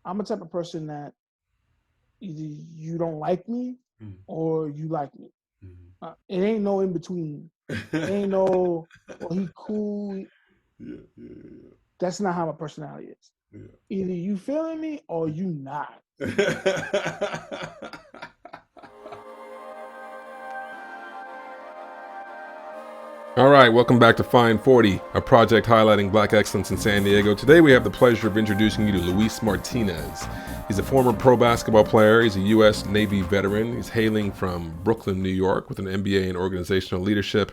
I'm a type of person that either you don't like me or you like me. It ain't no in between. It ain't no, well, he cool. Yeah, yeah, That's not how my personality is. yeah, Either you feeling me or you not. yeah. All right, welcome back to Fine 40, a project highlighting Black excellence in San Diego. Today we have the pleasure of introducing you to Luis Martinez. He's a former pro basketball player. He's a U.S. Navy veteran. He's hailing from Brooklyn, New York, with an M.B.A. in organizational leadership.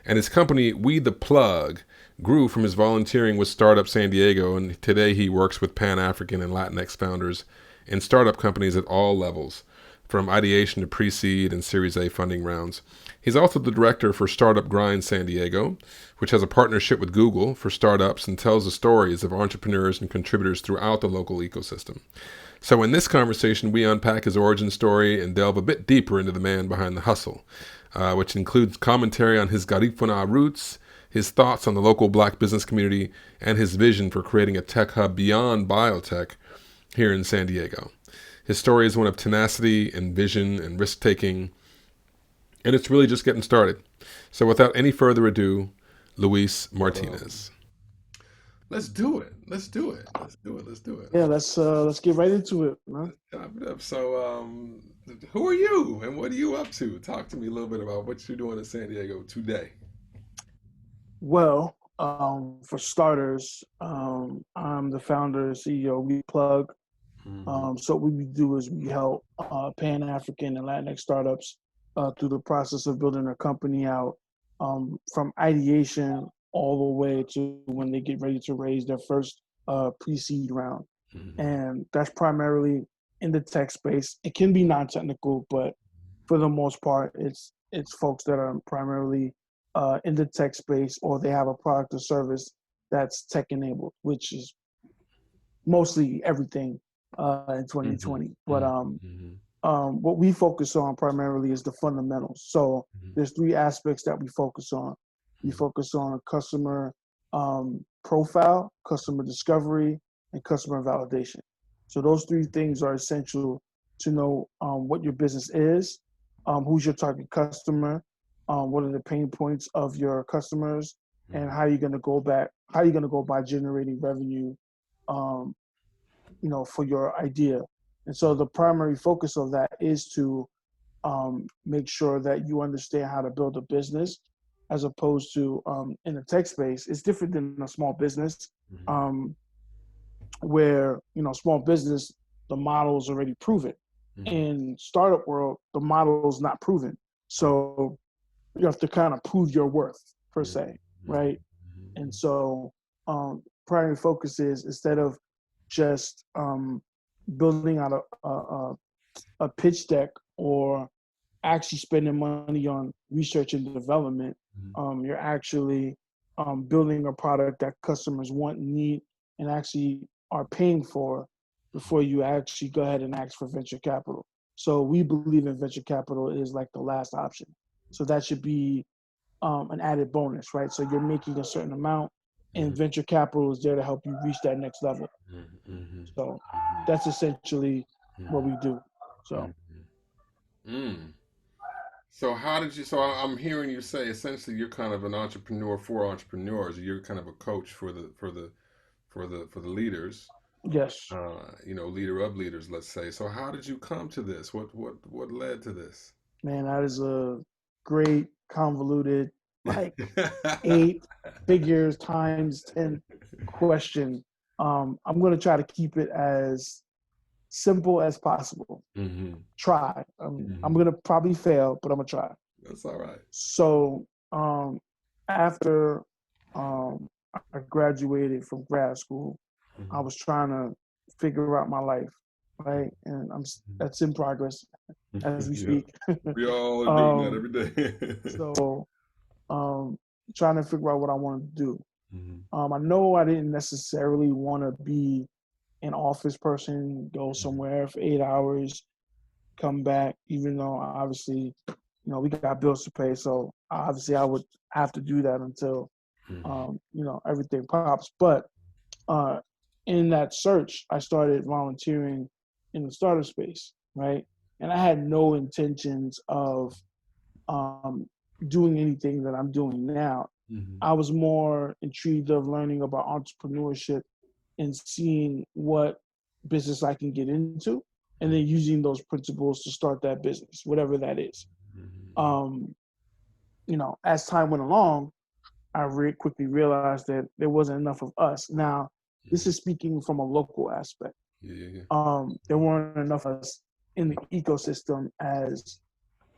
And his company, We the Plug, grew from his volunteering with Startup San Diego, and today he works with Pan-African and Latinx founders in startup companies at all levels, from ideation to pre-seed and Series A funding rounds. He's also the director for Startup Grind San Diego, which has a partnership with Google for startups and tells the stories of entrepreneurs and contributors throughout the local ecosystem. So in this conversation, we unpack his origin story and delve a bit deeper into the man behind the hustle, which includes commentary on his Garifuna roots, his thoughts on the local Black business community, and his vision for creating a tech hub beyond biotech here in San Diego. His story is one of tenacity and vision and risk-taking, and it's really just getting started. So without any further ado, Luis Martinez. Let's do it. Let's do it. Let's do it. Let's do it. Yeah, let's get right into it, man. Chop it up. So, who are you and what are you up to? Talk to me a little bit about what you're doing in San Diego today. Well, for starters, I'm the founder and CEO of We Plug. Mm-hmm. So what we do is we help Pan-African and Latinx startups through the process of building their company out, from ideation all the way to when they get ready to raise their first pre-seed round. Mm-hmm. And that's primarily in the tech space. It can be non-technical, but for the most part, it's folks that are primarily in the tech space, or they have a product or service that's tech enabled, which is mostly everything in 2020. But Mm-hmm. what we focus on primarily is the fundamentals. So there's three aspects that we focus on. We focus on customer profile, customer discovery, and customer validation. So those three things are essential to know what your business is, who's your target customer, what are the pain points of your customers, and how you're going to go back, how you're going to go by generating revenue, um, for your idea. And so the primary focus of that is to make sure that you understand how to build a business, as opposed to in the tech space. It's different than a small business, um, where small business, the model is already proven. In startup world, the model is not proven, so you have to kind of prove your worth per se, right? And so primary focus is, instead of just building out a pitch deck or actually spending money on research and development, you're actually building a product that customers want and need and actually are paying for before you actually go ahead and ask for venture capital. So we believe in venture capital is like the last option. So that should be an added bonus, right? So you're making a certain amount, and venture capital is there to help you reach that next level. So that's essentially what we do. So Mm. So how did you? So I'm hearing you say essentially you're kind of an entrepreneur for entrepreneurs. You're kind of a coach for the leaders. yes, Leader of leaders, let's say. So how did you come to this? What led to this? man, that is a great convoluted, like, 8 figures times 10 question. I'm going to try to keep it as simple as possible. Try. I'm going to probably fail, but I'm going to try. That's all right. So after I graduated from grad school, I was trying to figure out my life, right? And that's in progress as we Yeah, speak. we all are doing that um, every day. so trying to figure out what I wanted to do. Mhm. I know I didn't necessarily want to be an office person, go somewhere for 8 hours, come back, even though obviously, we got bills to pay. So obviously I would have to do that until, everything pops. But uh, in that search, I started volunteering in the startup space, right? And I had no intentions of um, doing anything that I'm doing now. I was more intrigued of learning about entrepreneurship and seeing what business I can get into, and then using those principles to start that business, whatever that is. Um, as time went along, I quickly realized that there wasn't enough of us. Now, this is speaking from a local aspect. There weren't enough of us in the ecosystem as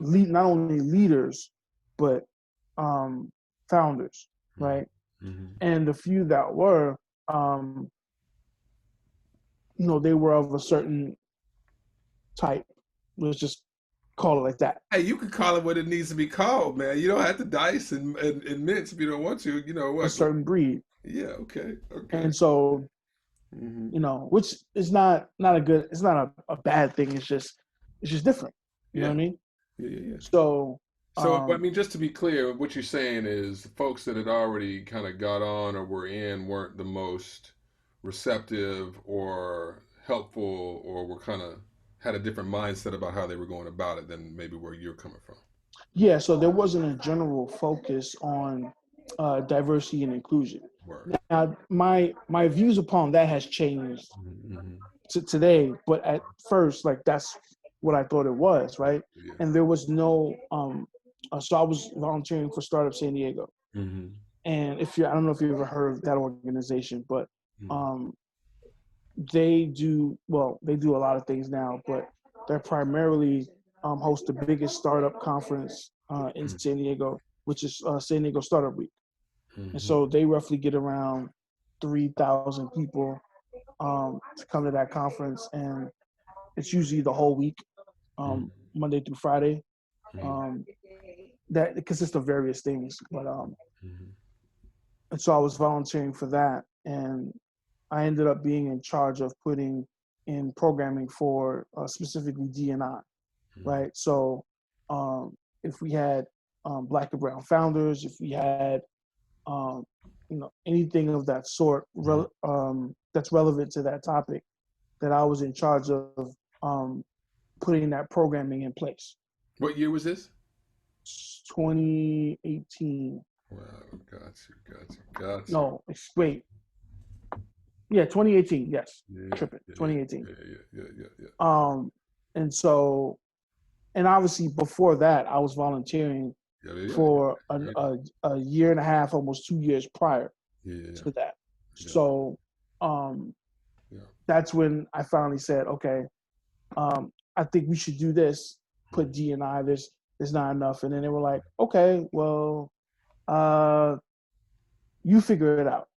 not only leaders, but founders, right? And the few that were, um, they were of a certain type. Let's just call it like that. Hey, you can call it what it needs to be called, man. You don't have to dice and mince if you don't want to. You know A what? certain breed. Yeah. Okay. And so, which is not a good. It's not a bad thing. It's just different. You know what I mean? Yeah. So. So, I mean, just to be clear, what you're saying is the folks that had already kind of got on or were in weren't the most receptive or helpful, or were kind of had a different mindset about how they were going about it than maybe where you're coming from. Yeah, so there wasn't a general focus on diversity and inclusion. Word. Now, my views upon that has changed to today, but at first, like that's what I thought it was, right? Yeah. And there was no. So I was volunteering for Startup San Diego, and I don't know if you ever heard of that organization, but they do a lot of things now, but they're primarily host the biggest startup conference in San Diego, which is San Diego Startup Week. And so they roughly get around 3,000 people to come to that conference, and it's usually the whole week, Monday through Friday. That it consists of various things, but and so I was volunteering for that, and I ended up being in charge of putting in programming for specifically D&I, right? So if we had Black and Brown founders, if we had anything of that sort that's relevant to that topic, that I was in charge of putting that programming in place. What year was this? 2018. Wow, got you. No, wait. Yeah, 2018. Yes, tripping. 2018. Yeah. And so, and obviously before that, I was volunteering for a year and a half, almost 2 years prior to that. So, that's when I finally said, okay, I think we should do this. Put D&I. There's not enough, and then they were like, okay, well, you figure it out.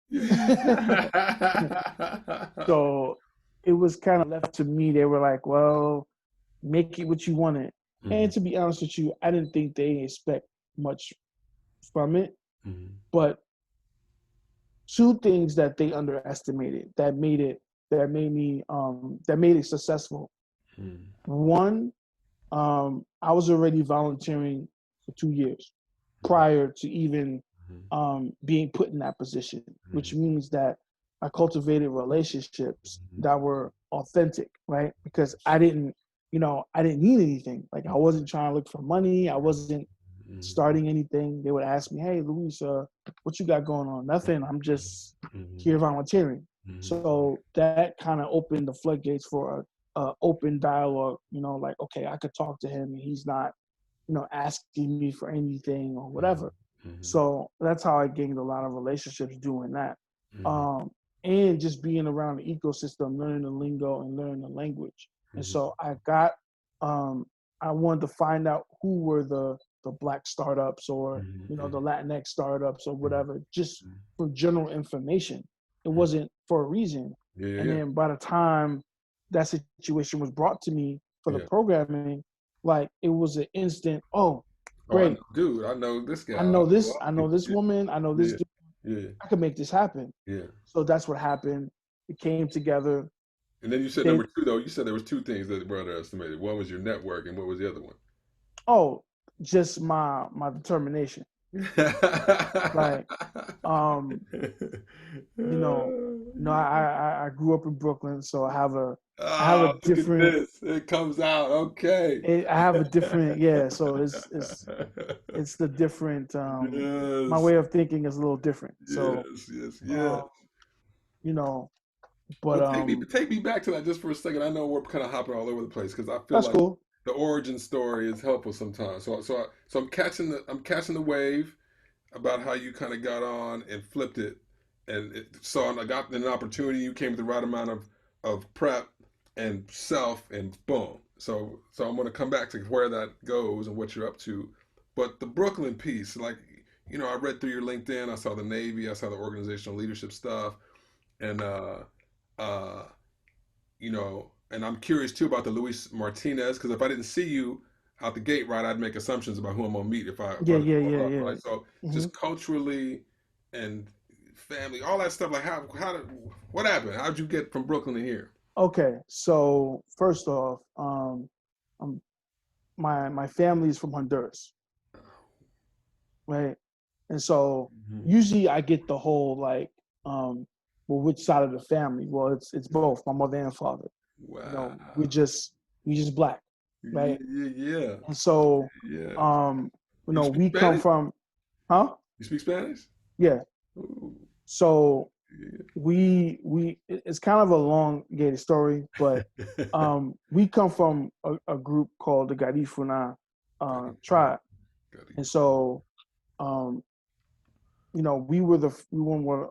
So it was kind of left to me. They were like, well, make it what you want it. And to be honest with you, I didn't think they expect much from it. But two things that they underestimated that made it successful. One, I was already volunteering for 2 years prior to even being put in that position, which means that I cultivated relationships that were authentic, right? Because I didn't need anything. Like I wasn't trying to look for money. I wasn't starting anything. They would ask me, "Hey, Luis, what you got going on?" Nothing. I'm just here volunteering. So that kind of opened the floodgates for a open dialogue. Like, okay, I could talk to him, and he's not, asking me for anything or whatever. So that's how I gained a lot of relationships doing that. And just being around the ecosystem, learning the lingo and learning the language. And so I wanted to find out who were the Black startups or, the Latinx startups or whatever, just for general information. It wasn't for a reason. And then by the time that situation was brought to me for the programming, like it was an instant, great. Dude, I know this guy. I know this woman. I know this dude. Yeah. I can make this happen. Yeah. So that's what happened. It came together. And then you said number two, though. You said there was two things that were underestimated. One was your network, and what was the other one? Oh, just my determination. Like, um, you know, I grew up in Brooklyn, so I have a Oh, look at different, this. It comes out. Okay. I have a different, yeah. So it's the different, my Yes. way of thinking is a little different. So, Yes. Yes. um, Yes. you know, but Well, take me back to that just for a second. I know we're kind of hopping all over the place because I feel that's like cool. the origin story is helpful sometimes. So I'm catching the wave about how you kind of got on and flipped it, and so I got an opportunity. You came with the right amount of prep and self, and boom. So I'm going to come back to where that goes and what you're up to, but the Brooklyn piece, like I read through your LinkedIn. I saw the Navy. I saw the organizational leadership stuff, and uh, and I'm curious too about the Luis Martinez because if I didn't see you out the gate right, I'd make assumptions about who I'm gonna meet if I Yeah, didn't yeah, pull yeah, up yeah. right. So hmm just culturally and family, all that stuff. Like what happened? How'd you get from Brooklyn to here? Okay, so first off, um, my family is from Honduras, right? And so Mhm. usually I get the whole like, well, which side of the family? Well, it's both my mother and father. You know, Wow. we just black, Yeah, right? yeah, yeah. And so, Yeah. um, You speak we come Spanish? from, huh? You speak Spanish? Yeah. Ooh, So yeah. it's kind of a elongated story, but we come from a group called the Garifuna Garifuna, tribe, and Garifuna. so um, we were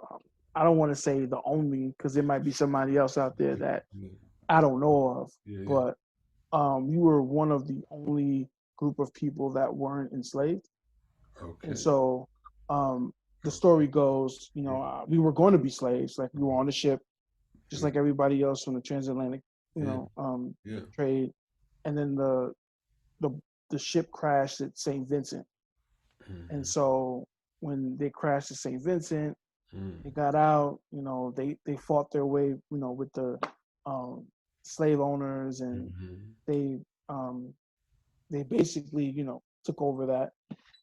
I don't want to say the only because there might be somebody else out there that Yeah, I don't know of, yeah, yeah. but we were one of the only group of people that weren't enslaved. And Okay. so the story goes, we were going to be slaves, like we were on the ship, just Yeah, like everybody else on the transatlantic, yeah, yeah. trade. And then the the ship crashed at St. Vincent. And Mhm, so when they crashed at St. Vincent, mm, they got out, they fought their way, with the um, slave owners, and mhm, they they basically, took over that.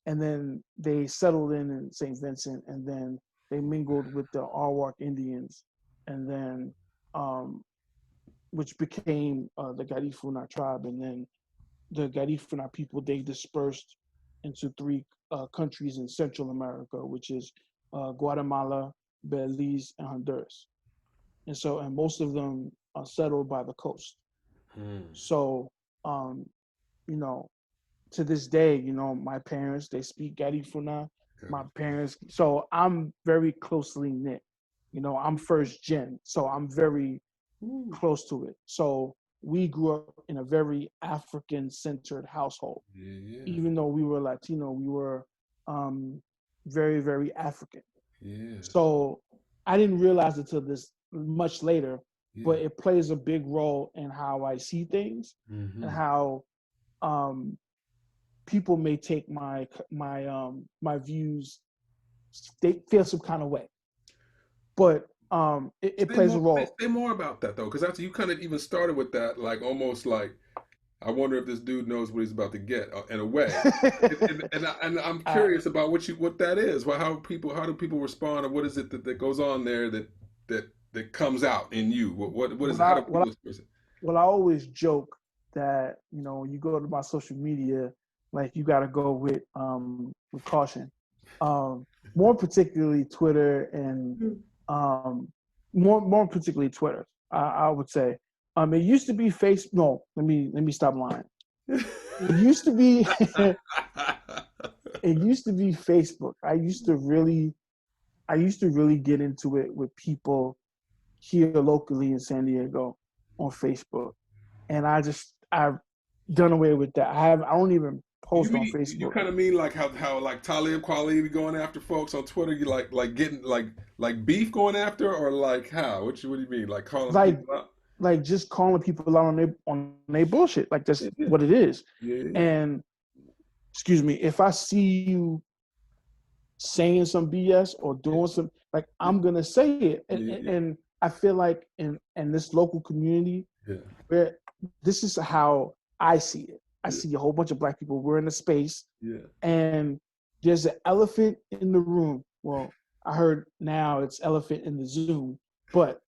And then they settled in St. Vincent, and then they mingled with the Arawak Indians, and then um, which became the Garifuna tribe, and then the Garifuna people, they dispersed into three countries in Central America, which is Guatemala, Belize, and Honduras. And most of them are settled by the coast. mm. So, um, you know, to this day, my parents, they speak Garifuna. My Garifuna. parents, so I'm very closely knit. I'm first gen, so I'm very Ooh, close to it. So we grew up in a very African centered household. yeah, Even though we were Latino, we were um, very, very African. yeah, So I didn't realize it till this much later, yeah. but it plays a big role in how I see things and Mm-hmm. how um, people may take my views. They feel some kind of way, but it plays a role. Say more about that though, because that's you kind of even started with that, like almost like I wonder if this dude knows what he's about to get in a way. And I'm uh, curious about what that is. Well, how do people respond, or what is it that goes on there that comes out in you? What is what it? How I do what I people express it? well, I always joke that you go to my social media, like you got to go with caution. More particularly Twitter and um, more particularly Twitter. I would say. It used to be face. No, let me stop lying. It used to be it used to be Facebook. I used to really get into it with people here locally in San Diego on Facebook, and I've done away with that. I don't even You post on mean you Facebook. kind of mean like how like Talib Kweli be going after folks on Twitter? You like getting like beef going after, or like how? What do you mean? Like calling Like people out? just calling people out on their bullshit. Like that's Yeah, yeah, what it is. yeah, And excuse me, if I see you saying some BS or yeah, doing some, like, yeah, I'm gonna say it. And, yeah, and yeah, and I feel like in this local community, yeah, where this is how I see it. I yeah, see a whole bunch of black people. We're in a space, yeah, and there's an elephant in the room. Well, I heard now it's elephant in the Zoom, but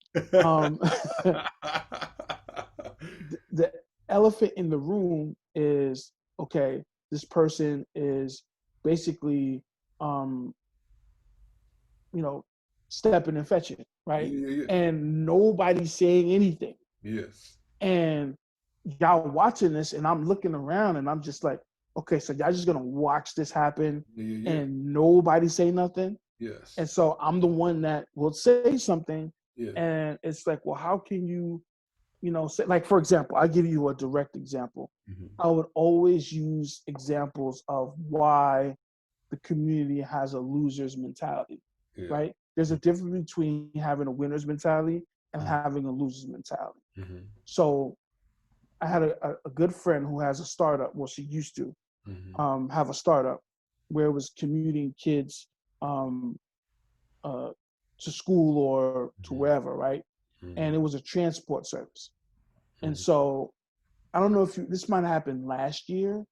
the elephant in the room is, okay, this person is basically, um, stepping and fetching, right? Yeah. And nobody's saying anything. Yes. And y'all watching this, and I'm looking around, and I'm just like, okay, so y'all just gonna watch this happen, and nobody say nothing. Yes. And so I'm the one that will say something, Yeah. and it's like, well, how can you, say, like, for example, I'll give you a direct example. I would always use examples of why the community has a loser's mentality, right? There's a difference between having a winner's mentality and having a loser's mentality. So I had a good friend who has a startup. Well, she used to have a startup where it was commuting kids to school or to wherever, right? And it was a transport service. And so I don't know if this might happen last year,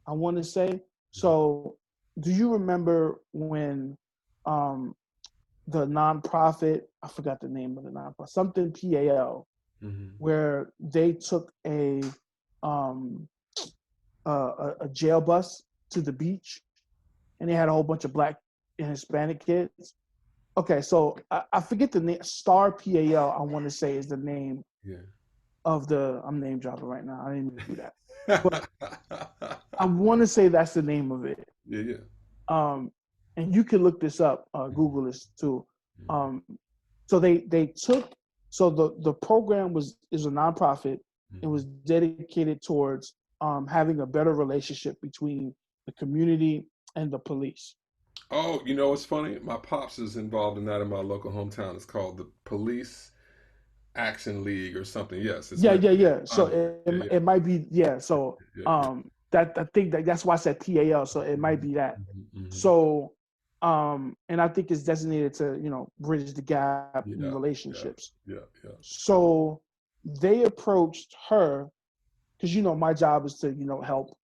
I want to say. So do you remember when the nonprofit, I forgot the name of the nonprofit, something PAL, where they took a jail bus to the beach, and they had a whole bunch of Black and Hispanic kids? Okay, so I forget the name. Star PAL, I want to say, is the name of the. I'm name dropping right now. I didn't even do that, but I want to say that's the name of it. And you can look this up. Google this too. So they took. So the program is a nonprofit. It was dedicated towards having a better relationship between the community and the police. Oh, you know what's funny? My pops is involved in that in my local hometown. It's called the Police Action League or something. Yes, it's Yeah. So yeah. it might be, yeah. So that, I think that's why I said PAL. So it might be that. So and I think it's designated to bridge the gap in relationships. Yeah. So they approached her because my job is to help.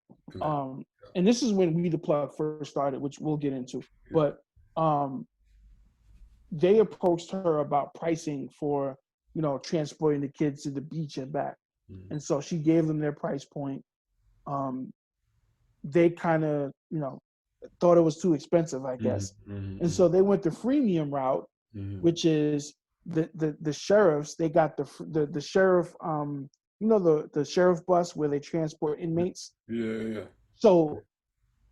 And this is when We the Plug first started, which we'll get into. But they approached her about pricing for transporting the kids to the beach and back. And so she gave them their price point. They kind of thought it was too expensive, I guess. And so they went the freemium route, which is the sheriffs. They got the sheriff, the sheriff bus where they transport inmates. Yeah. So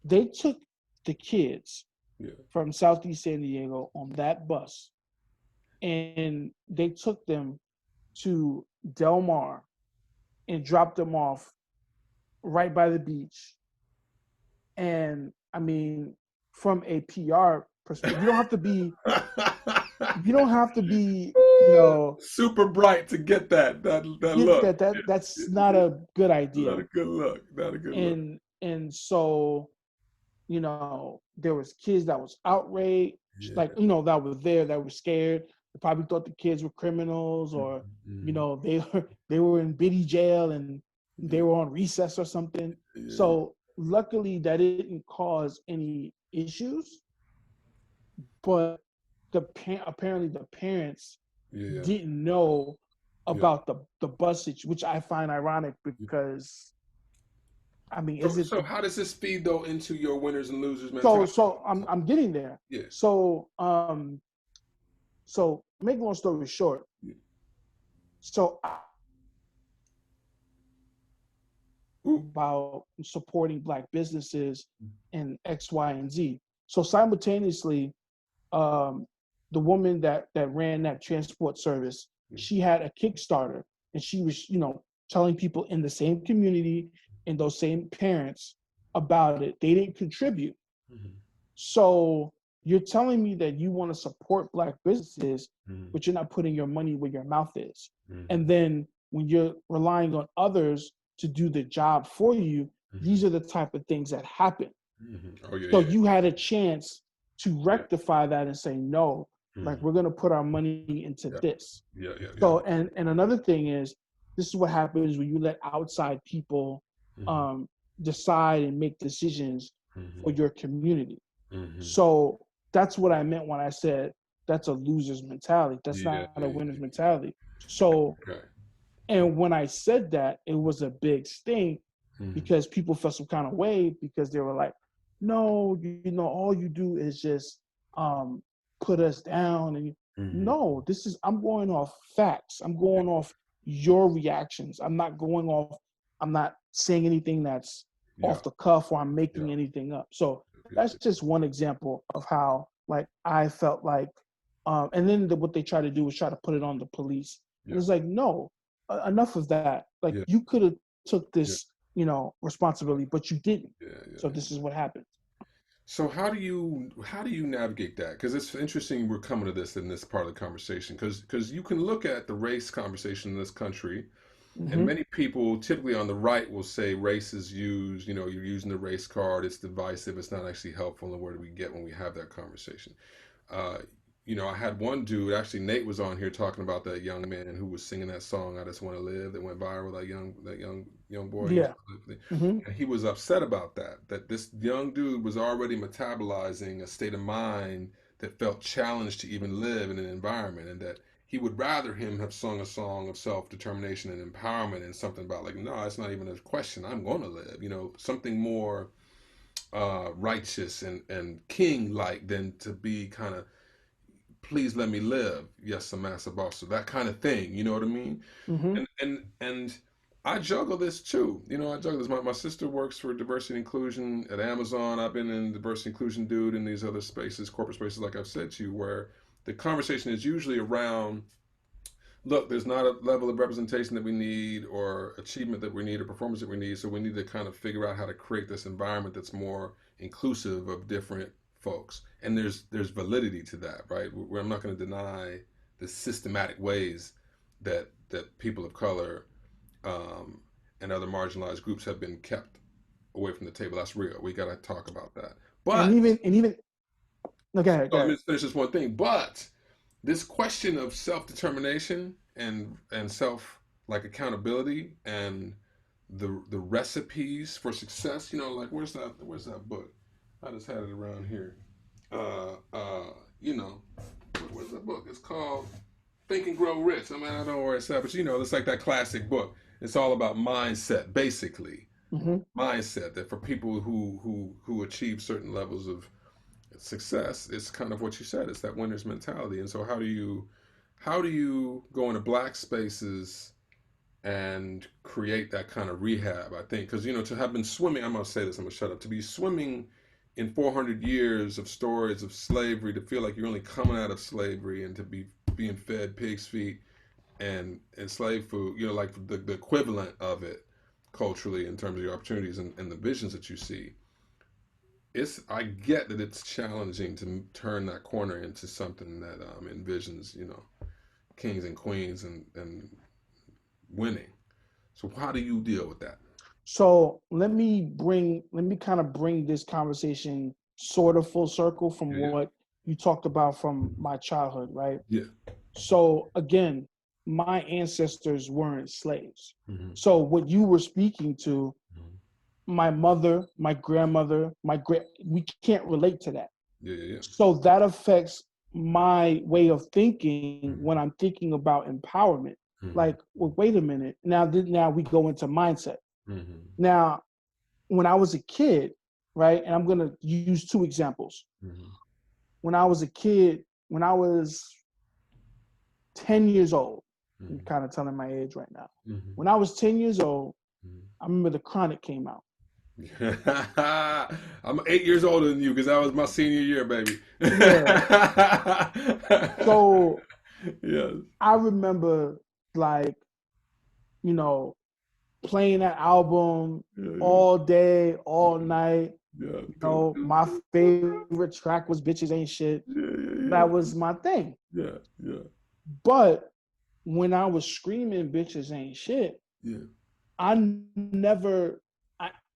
they took the kids from Southeast San Diego on that bus, and they took them to Del Mar and dropped them off right by the beach. And I mean, from a PR perspective, you don't have to be super bright to get that look. That's not a good idea. Not a good look. And so there was kids that was outraged, like that were there, that were scared. They probably thought the kids were criminals, or they were in Biddy jail and they were on recess or something. So luckily that didn't cause any issues, but apparently the parents didn't know about the bus situation, which I find ironic because I mean, so how does this feed though into your winners and losers mentality? So I'm getting there. Yeah. So make a long story short. So about supporting Black businesses and X, Y, and Z. So simultaneously, the woman that ran that transport service, she had a Kickstarter, and she was telling people in the same community and those same parents about it. They didn't contribute. So you're telling me that you want to support Black businesses, but you're not putting your money where your mouth is. And then when you're relying on others to do the job for you, these are the type of things that happen. So you had a chance to rectify that and say, no, like we're going to put our money into this. So, and another thing is, this is what happens when you let outside people decide and make decisions for your community. Mm-hmm. So that's what I meant when I said that's a loser's mentality. That's Yeah, not a winner's mentality. So, okay. and when I said that, it was a big sting because people felt some kind of way because they were like, no, you know, all you do is just put us down. And no, I'm going off facts. I'm going off your reactions. I'm not saying anything that's off the cuff or I'm making anything up. So that's just one example of how like I felt like, and then what they try to do is try to put it on the police. And it's like, no, enough of that. Like you could have took this, you know, responsibility, but you didn't. So this is what happened. So how do you navigate that? Because it's interesting we're coming to this in this part of the conversation. Because you can look at the race conversation in this country, and many people, typically on the right, will say race is used. You know, you're using the race card. It's divisive. It's not actually helpful. And where do we get when we have that conversation? Uh, you know, I had one dude, actually Nate was on here talking about that young man who was singing that song "I Just Want to Live" that went viral. That young boy. Yeah. And he was upset about that this young dude was already metabolizing a state of mind that felt challenged to even live in an environment, and that he would rather him have sung a song of self-determination and empowerment and something about like, no, it's not even a question, I'm going to live, you know, something more righteous and king like than to be kind of, please let me live, yes, I'm master boss, so that kind of thing, you know what I mean? And I juggle this too. You know, I juggle this. My sister works for diversity and inclusion at Amazon. I've been in diversity and inclusion dude in these other spaces, corporate spaces, like I've said to you, where the conversation is usually around, look, there's not a level of representation that we need or achievement that we need or performance that we need. So we need to kind of figure out how to create this environment that's more inclusive of different folks. And there's validity to that, right? Where I'm not going to deny the systematic ways that people of color and other marginalized groups have been kept away from the table. That's real. We got to talk about that. But and even no, go ahead, let me finish this one thing. But this question of self-determination and self like accountability and the recipes for success, you know, like where's that book? I just had it around here. You know, where's that book? It's called Think and Grow Rich. I mean, I don't know where it's at, but you know, it's like that classic book. It's all about mindset, basically. Mindset, that for people who achieve certain levels of success, it's kind of what you said. It's that winner's mentality. And so, how do you go into black spaces and create that kind of rehab? I think because, you know, to have been swimming, I'm gonna say this. I'm gonna shut up. To be swimming in 400 years of stories of slavery, to feel like you're only coming out of slavery, and to be being fed pig's feet and slave food, you know, like the equivalent of it culturally in terms of your opportunities and the visions that you see. I get that it's challenging to turn that corner into something that envisions, you know, kings and queens and winning. So how do you deal with that? So let me kind of bring this conversation sort of full circle from Yeah, what you talked about from my childhood, right? yeah, So again, my ancestors weren't slaves. mm-hmm. So what you were speaking to, my mother, my grandmother, we can't relate to that. Yeah, yeah, yeah. So that affects my way of thinking when I'm thinking about empowerment. Mm-hmm. Like, well, wait a minute. Now we go into mindset. Mm-hmm. Now, when I was a kid, right, and I'm going to use two examples. Mm-hmm. When I was a kid, when I was 10 years old, I'm Mm-hmm. kind of telling my age right now. Mm-hmm. When I was 10 years old, I remember The Chronic came out. I'm 8 years older than you because that was my senior year, baby. Yeah. So Yes. I remember, like, you know, playing that album Yeah, yeah, all day, all night. yeah. You know, my favorite track was Bitches Ain't Shit. Yeah, yeah, That was my thing. yeah, yeah, But when I was screaming Bitches Ain't Shit, yeah. I never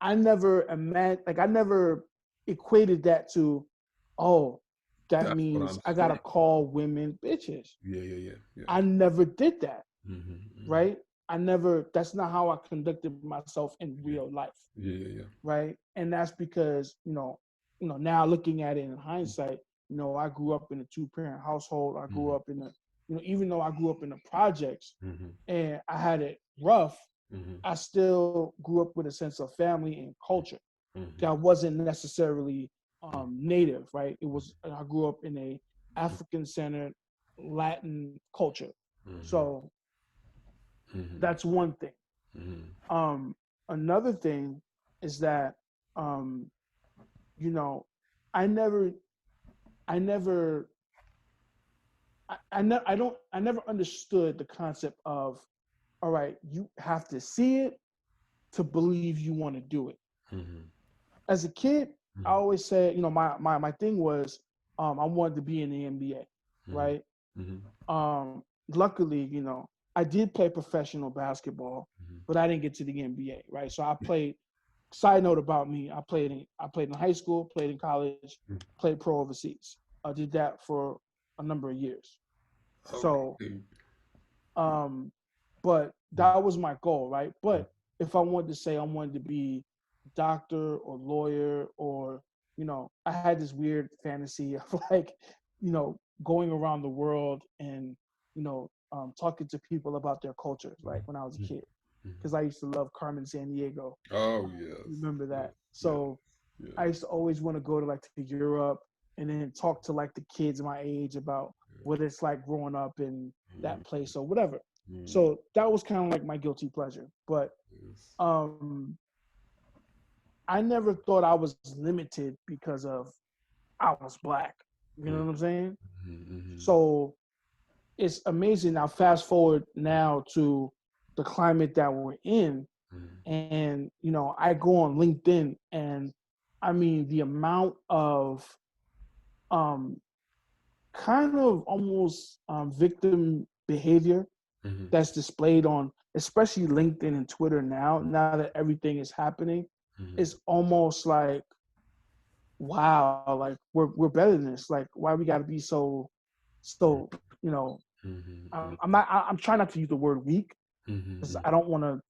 I never imagined, like I never equated that to, oh, that That's what means I'm I saying. gotta call women bitches. Yeah, yeah, yeah, yeah. I never did that, Mm-hmm. right? That's not how I conducted myself in Yeah, real life, yeah, yeah, yeah. right? And that's because, you know, now looking at it in hindsight, I grew up in a 2-parent household. I grew up in even though I grew up in the projects and I had it rough, I still grew up with a sense of family and culture. That wasn't necessarily native, right? I grew up in a African-centered Latin culture. So that's one thing. Another thing is that, I never understood the concept of, all right, you have to see it to believe you want to do it. As a kid, I always said, my thing was, I wanted to be in the M.B.A, right? Luckily, I did play professional basketball, but I didn't get to the M.B.A, right? So I played. Side note about me: I played in high school, played in college, played pro overseas. I did that for a number of years. So, but that was my goal, right? But if I wanted to say I wanted to be doctor or lawyer, or I had this weird fantasy of going around the world and talking to people about their cultures, right? When I was a kid, because I used to love Carmen Sandiego. Oh yes, remember that. So I used to always want to go to to Europe and then talk to the kids my age about what it's like growing up in that place or whatever. So that was kind of my guilty pleasure. But I never thought I was limited because of I was Black. You know what I'm saying? So it's amazing. Now fast forward now to the climate that we're in. And, I go on LinkedIn, and I mean, the amount of kind of almost victim behavior that's displayed on, especially LinkedIn and Twitter now that everything is happening, is almost like, wow, we're better than this. Why we got to be so, I'm trying not to use the word weak, because I don't want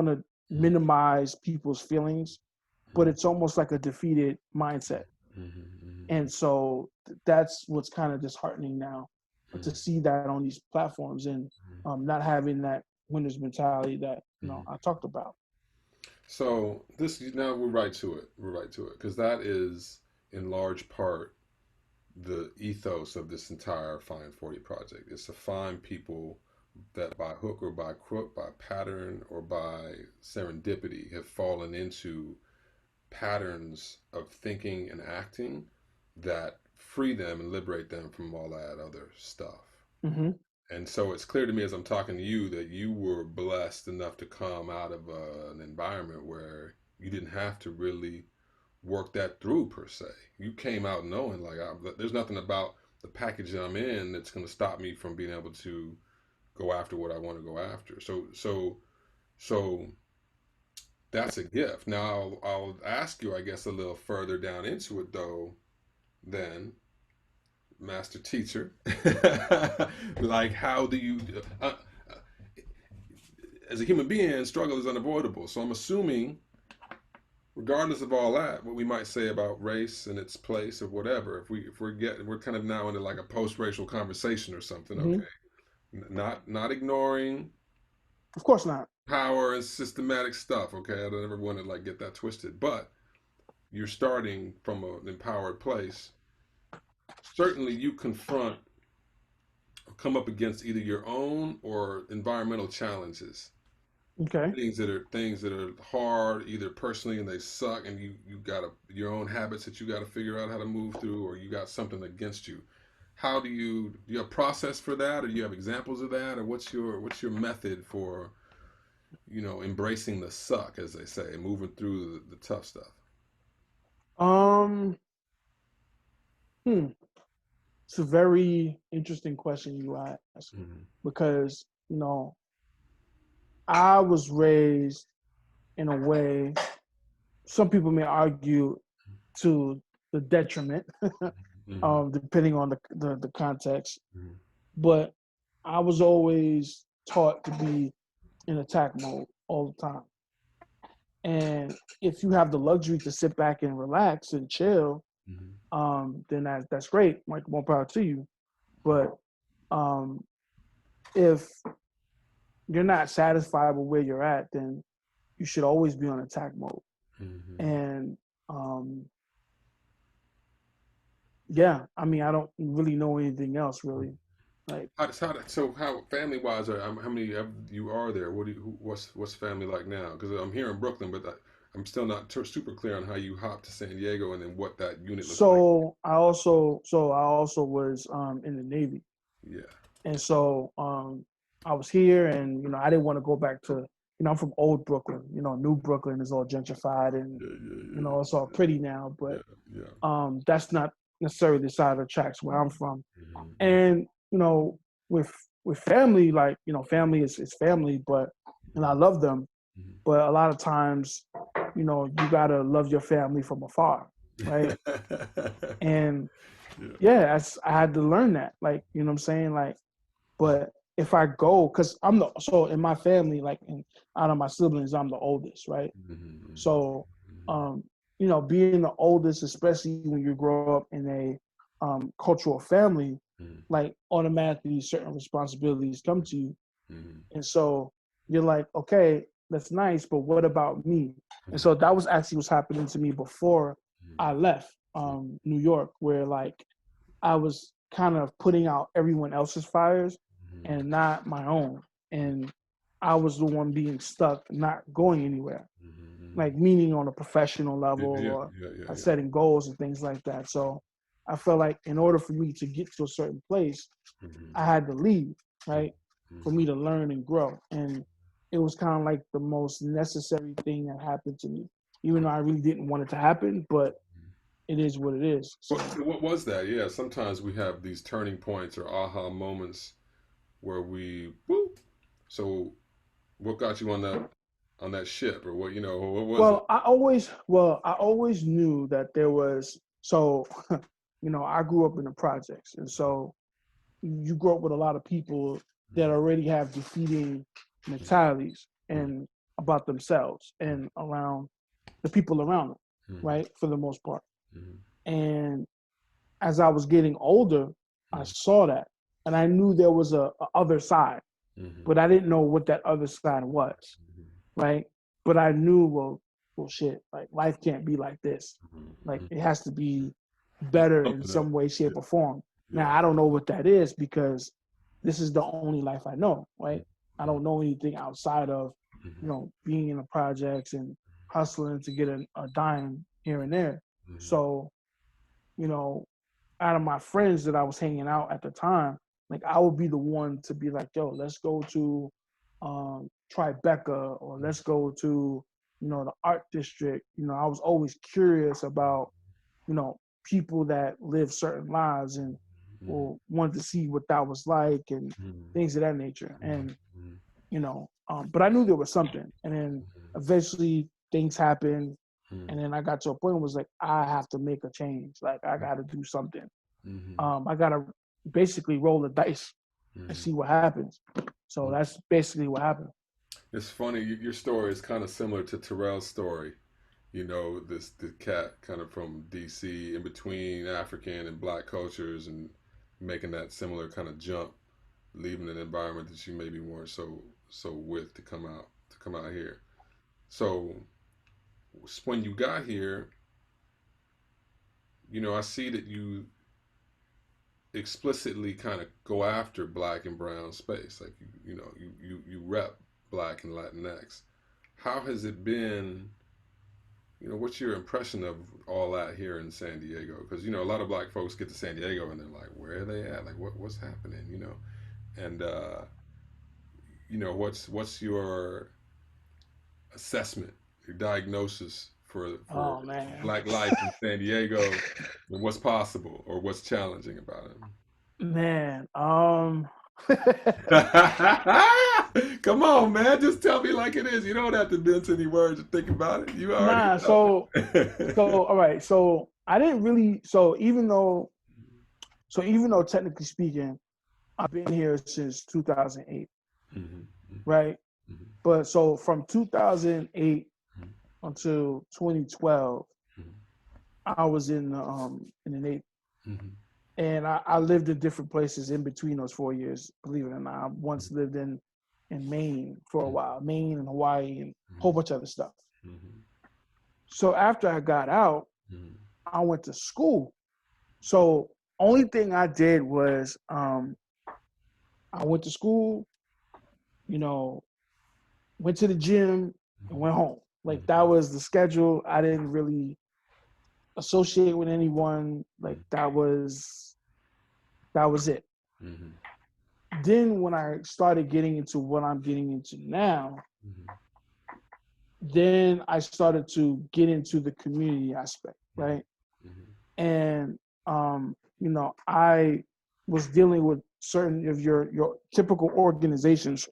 to minimize people's feelings, but it's almost like a defeated mindset. And so that's what's kind of disheartening now, to see that on these platforms, and not having that winner's mentality that I talked about. So now we're right to it. Because that is in large part the ethos of this entire Find 40 project, is to find people that by hook or by crook, by pattern or by serendipity, have fallen into patterns of thinking and acting that free them and liberate them from all that other stuff. And so it's clear to me as I'm talking to you that you were blessed enough to come out of an environment where you didn't have to really work that through per se. You came out knowing there's nothing about the package that I'm in that's going to stop me from being able to go after what I want to go after. So that's a gift. Now I'll ask you, I guess, a little further down into it though, then, master teacher, how do you, as a human being, struggle is unavoidable. So I'm assuming, regardless of all that, what we might say about race and its place or whatever, we're kind of now into a post-racial conversation or something, okay? Not ignoring, of course not, power and systematic stuff, okay? I don't ever want to get that twisted, but you're starting from an empowered place. Certainly you confront or come up against either your own or environmental challenges. Okay. Things that are hard, either personally and they suck, and you got your own habits that you got to figure out how to move through, or you got something against you. How do you have a process for that, or do you have examples of that, or what's your method for embracing the suck, as they say, and moving through the tough stuff? It's a very interesting question you ask, because I was raised in a way, some people may argue, to the detriment, depending on the context. But I was always taught to be in attack mode all the time. And if you have the luxury to sit back and relax and chill, then that's great. Like, more power to you. But if you're not satisfied with where you're at, then you should always be on attack mode. And yeah, I mean, I don't really know anything else really. Like, how family wise how many of you are there? What's family like now? Because I'm here in Brooklyn, but I'm still not super clear on how you hopped to San Diego and then what that unit looks like. I also was in the Navy. Yeah. And so I was here, and I didn't want to go back to, I'm from old Brooklyn. New Brooklyn is all gentrified, and it's all pretty now, but that's not necessarily the side of the tracks where I'm from. And with family, like, family is family, and I love them, but a lot of times, you gotta love your family from afar, right? And I had to learn that, like, you know what I'm saying, like. But if I go, because so in my family, like, out of my siblings, I'm the oldest, right? So, being the oldest, especially when you grow up in a cultural family, like, automatically certain responsibilities come to you. And so you're like, okay, that's nice, but what about me? And so that was actually what's happening to me before I left New York, where, like, I was kind of putting out everyone else's fires and not my own. And I was the one being stuck, not going anywhere, like, meaning on a professional level or setting goals and things like that. So I felt like in order for me to get to a certain place, I had to leave, right, for me to learn and grow. And it was kind of like the most necessary thing that happened to me, even though I really didn't want it to happen, but it is what it is. So. What was that? Yeah, sometimes we have these turning points or aha moments where we whoop. So what got you on that ship, or what was it? I always knew that there was, so I grew up in the projects, and so you grow up with a lot of people that already have defeating mentalities and about themselves and around the people around them, right, for the most part. And as I was getting older, I saw that, and I knew there was a other side, but I didn't know what that other side was, right? But I knew, well, shit, like, life can't be like this. Like, it has to be better in some way, shape, or form. Now, I don't know what that is, because this is the only life I know, right? I don't know anything outside of, being in the projects and hustling to get a dime here and there. So, out of my friends that I was hanging out at the time, like, I would be the one to be like, yo, let's go to Tribeca, or let's go to, the art district. I was always curious about, people that live certain lives, and wanted to see what that was like and things of that nature. And, but I knew there was something. And then eventually things happened. And then I got to a point where it was like, I have to make a change. Like, I got to do something. I got to basically roll the dice and see what happens. So that's basically what happened. It's funny. Your story is kind of similar to Terrell's story. The cat kind of from DC, in between African and Black cultures, and making that similar kind of jump, leaving an environment that you maybe weren't so with to come out here. So when you got here, I see that you explicitly kind of go after Black and brown space, like you rep Black and Latinx. How has it been? What's your impression of all that here in San Diego? Because a lot of Black folks get to San Diego and they're like, where are they at? Like, what's happening? And what's your assessment, your diagnosis for Black life in San Diego, and what's possible or what's challenging about it? Man, come on, man, just tell me like it is. You don't have to mince any words to think about it. You already know. So all right. So I didn't really. So even though technically speaking, I've been here since 2008, right? But so from 2008 until 2012, I was in the Navy. And I lived in different places in between those 4 years, believe it or not. I once lived in Maine for a while, Maine and Hawaii and a whole bunch of other stuff. So after I got out, I went to school. So only thing I did was I went to school, went to the gym and went home. Like that was the schedule. I didn't really associate with anyone. Like that was it. Then when I started getting into what I'm getting into now, then I started to get into the community aspect, right? And I was dealing with certain of your typical organizations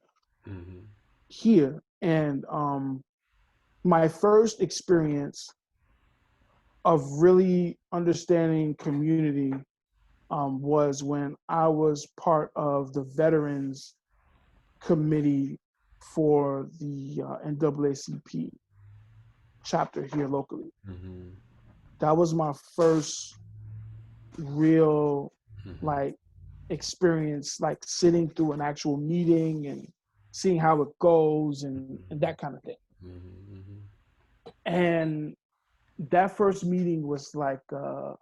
here, and my first experience of really understanding community was when I was part of the Veterans Committee for the NAACP chapter here locally. That was my first real experience, like sitting through an actual meeting and seeing how it goes and that kind of thing. And that first meeting was like a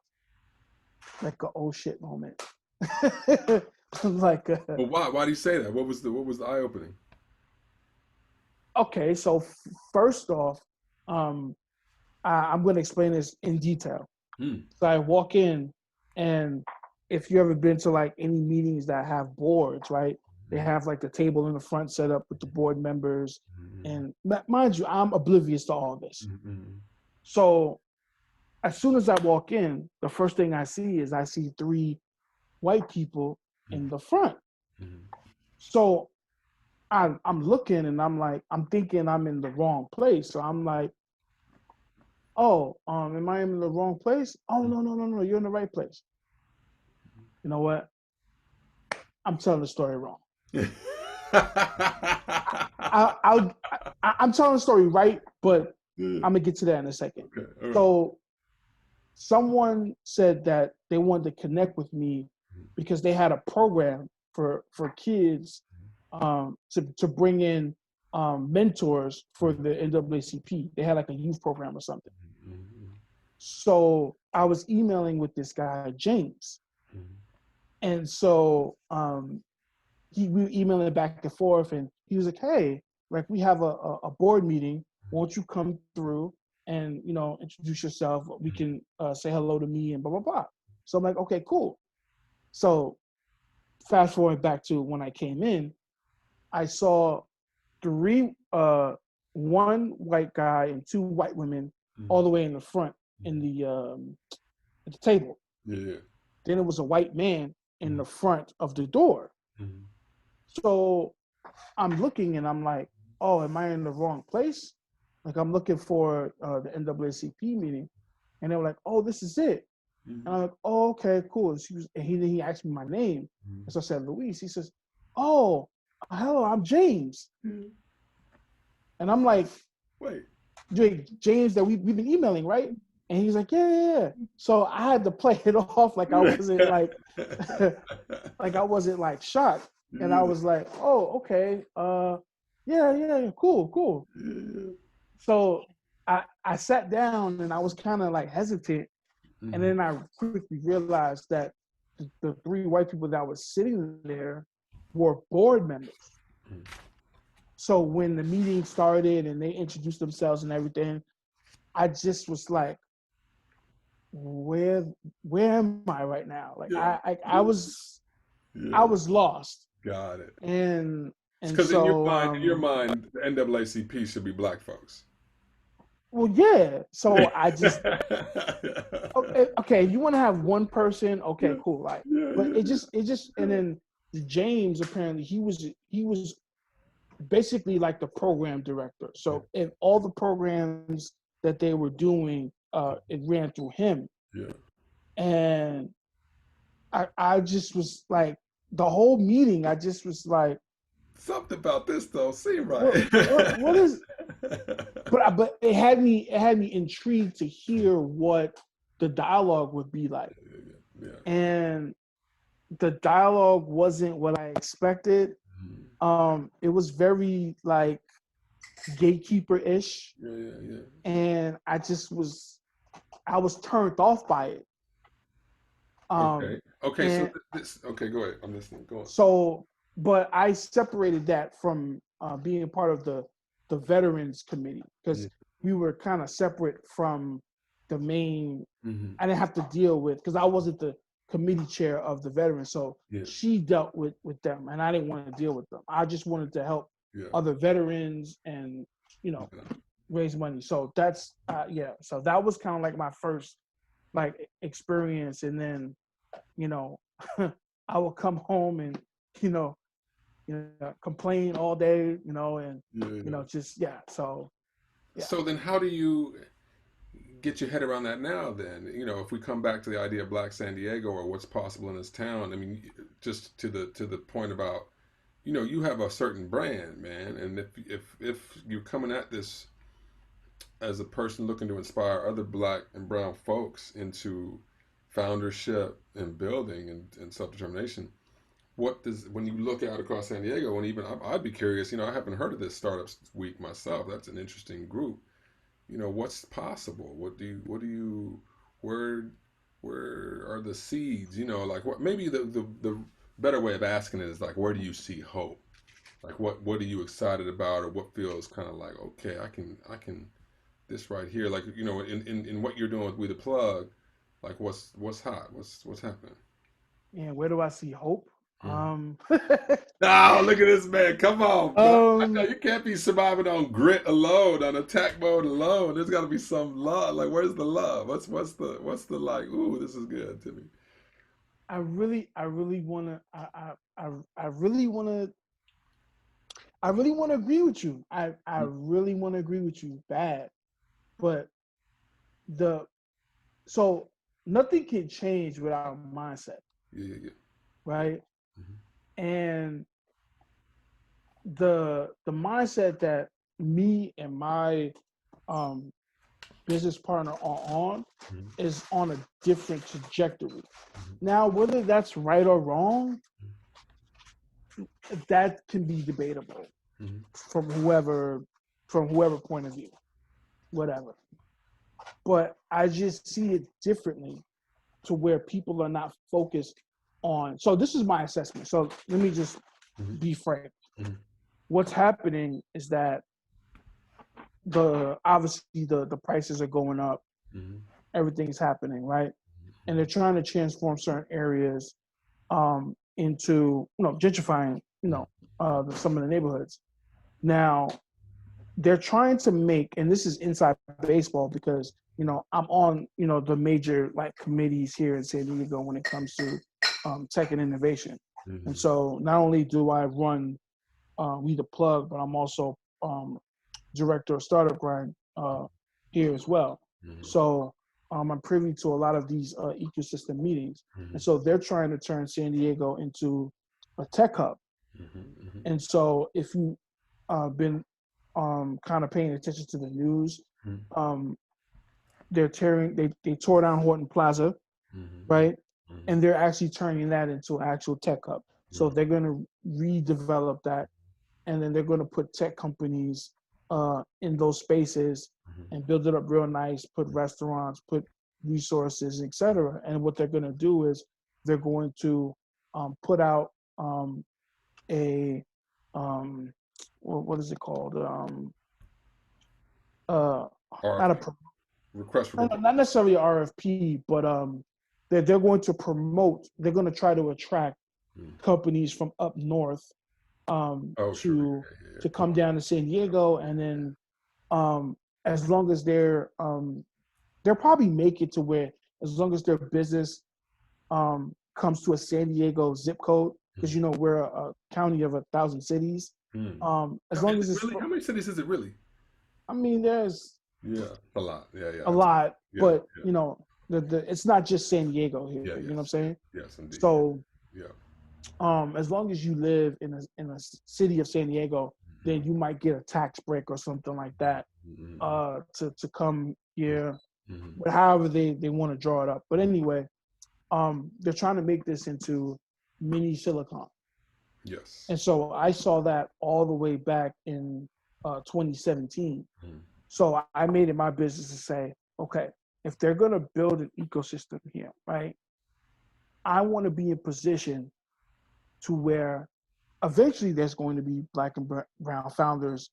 oh shit moment. But why do you say that? What was the eye opening? Okay, so first off, I'm going to explain this in detail. So I walk in, and if you ever been to like any meetings that have boards, right? They have like the table in the front set up with the board members, and mind you, I'm oblivious to all this. So as soon as I walk in, the first thing I see is 3 white people in the front. So I'm looking and I'm thinking I'm in the wrong place. So I'm like, oh, am I in the wrong place? Oh, no, you're in the right place. You know what? I'm telling the story wrong. I'm telling the story right, but I'm gonna get to that in a second. Okay. Right. So someone said that they wanted to connect with me because they had a program for kids to bring in mentors for the NAACP. They had like a youth program or something. So I was emailing with this guy, James. And so we were emailing back and forth, and he was like, hey, like we have a board meeting. Won't you come through and, introduce yourself? We can say hello to me and blah, blah, blah. So I'm like, okay, cool. So fast forward back to when I came in, I saw one white guy and 2 white women all the way in the front in at the table. Yeah. Then it was a white man in the front of the door. So I'm looking and I'm like, oh, am I in the wrong place? Like I'm looking for the NAACP meeting, and they were like, oh, this is it. And I'm like, oh, okay, cool. And he asked me my name. And so I said, Luis. He says, oh, hello, I'm James. And I'm like, wait, James that we've been emailing, right? And he's like, yeah. So I had to play it off like I wasn't like, like I wasn't like shocked. And I was like, oh, okay. Yeah, cool. So I sat down and I was kind of like hesitant. And then I quickly realized that the 3 white people that was sitting there were board members. So when the meeting started and they introduced themselves and everything, I just was like, where am I right now? Like I was lost. Got it. And because so in your mind, the NAACP should be black folks. Well, yeah. So I just okay. You want to have one person? Okay, cool. Like, but it just and then James apparently he was basically like the program director. So in all the programs that they were doing, it ran through him. Yeah. And I just was like the whole meeting. I just was like, something about this though seemed right. What is? But it had me intrigued to hear what the dialogue would be like. Yeah. And the dialogue wasn't what I expected. It was very like gatekeeper-ish. Yeah. And I was turned off by it. Okay. So And this. Okay, go ahead. I'm listening. Go on. so, but I separated that from being part of the veterans committee because we were kind of separate from the main. I didn't have to deal with because I wasn't the committee chair of the veterans, so she dealt with them, and I didn't want to deal with them. I just wanted to help other veterans and raise money. So that's So that was kind of like my first like experience, and then I would come home and complain all day, and just So So then, how do you get your head around that now? Then if we come back to the idea of Black San Diego or what's possible in this town. I mean, just to the point about you have a certain brand, man, and if you're coming at this as a person looking to inspire other Black and brown folks into foundership and building and self-determination, what does when you look out across San Diego, and even I'd be curious, I haven't heard of this startups week myself. That's an interesting group. What's possible? What do you where are the seeds? Like what maybe the better way of asking it is like, where do you see hope? Like what are you excited about, or what feels kind of like, okay, I can this right here, like in what you're doing with We the Plug, like what's hot, what's happening? And where do I see hope? Oh, look at this man! Come on, bro. I know you can't be surviving on grit alone, on attack mode alone. There's got to be some love. Like, where's the love? What's the like? Ooh, this is good to me. I really wanna I really wanna agree with you. I really wanna agree with you bad. But so nothing can change without mindset. Yeah. Right? Mm-hmm. And the mindset that me and my business partner are on is on a different trajectory. Now, whether that's right or wrong, that can be debatable from whoever point of view, whatever. But I just see it differently to where people are not focused on. So this is my assessment. So let me just be frank. What's happening is that obviously the prices are going up. Everything's happening, right? And they're trying to transform certain areas into gentrifying some of the neighborhoods. Now they're trying to make, and this is inside baseball because I'm on the major like committees here in San Diego when it comes to tech and innovation. And so not only do I run We the Plug, but I'm also director of Startup Grind here as well. So I'm privy to a lot of these ecosystem meetings. And so they're trying to turn San Diego into a tech hub. And so if you've been kind of paying attention to the news, they tore down Horton Plaza, right? And they're actually turning that into an actual tech hub. So they're going to redevelop that, and then they're going to put tech companies in those spaces and build it up real nice, put restaurants, put resources, etc. And what they're going to do is they're going to put out a what is it called? Not a Request for proposal. not necessarily an RFP, but they're going to promote. They're going to try to attract companies from up north to come down to San Diego, and then as long as they'll probably make it to where as long as their business comes to a San Diego zip code, because we're a county of 1,000 cities. As long as it's really, how many cities is it really? I mean, there's a lot. Yeah. A lot, but it's not just San Diego here. You know what I'm saying? Yes, indeed. So, as long as you live in a city of San Diego, then you might get a tax break or something like that to come here but however they want to draw it up. But anyway, they're trying to make this into mini Silicon. Yes. And so I saw that all the way back in 2017. So I made it my business to say, okay, if they're going to build an ecosystem here, right, I want to be in position to where eventually there's going to be Black and brown founders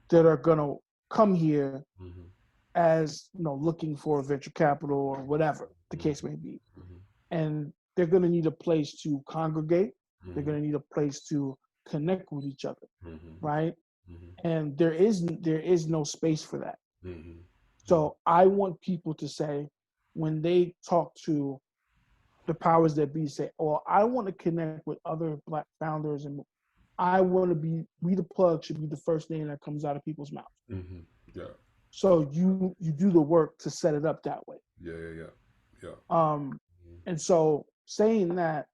that are going to come here as, looking for venture capital or whatever the case may be. And they're going to need a place to congregate. They're going to need a place to connect with each other, right? And there is no space for that. So I want people to say, when they talk to the powers that be, say, oh, I want to connect with other Black founders, and I want to be, We the Plug should be the first name that comes out of people's mouths. Yeah. So you do the work to set it up that way. Yeah. And so saying that,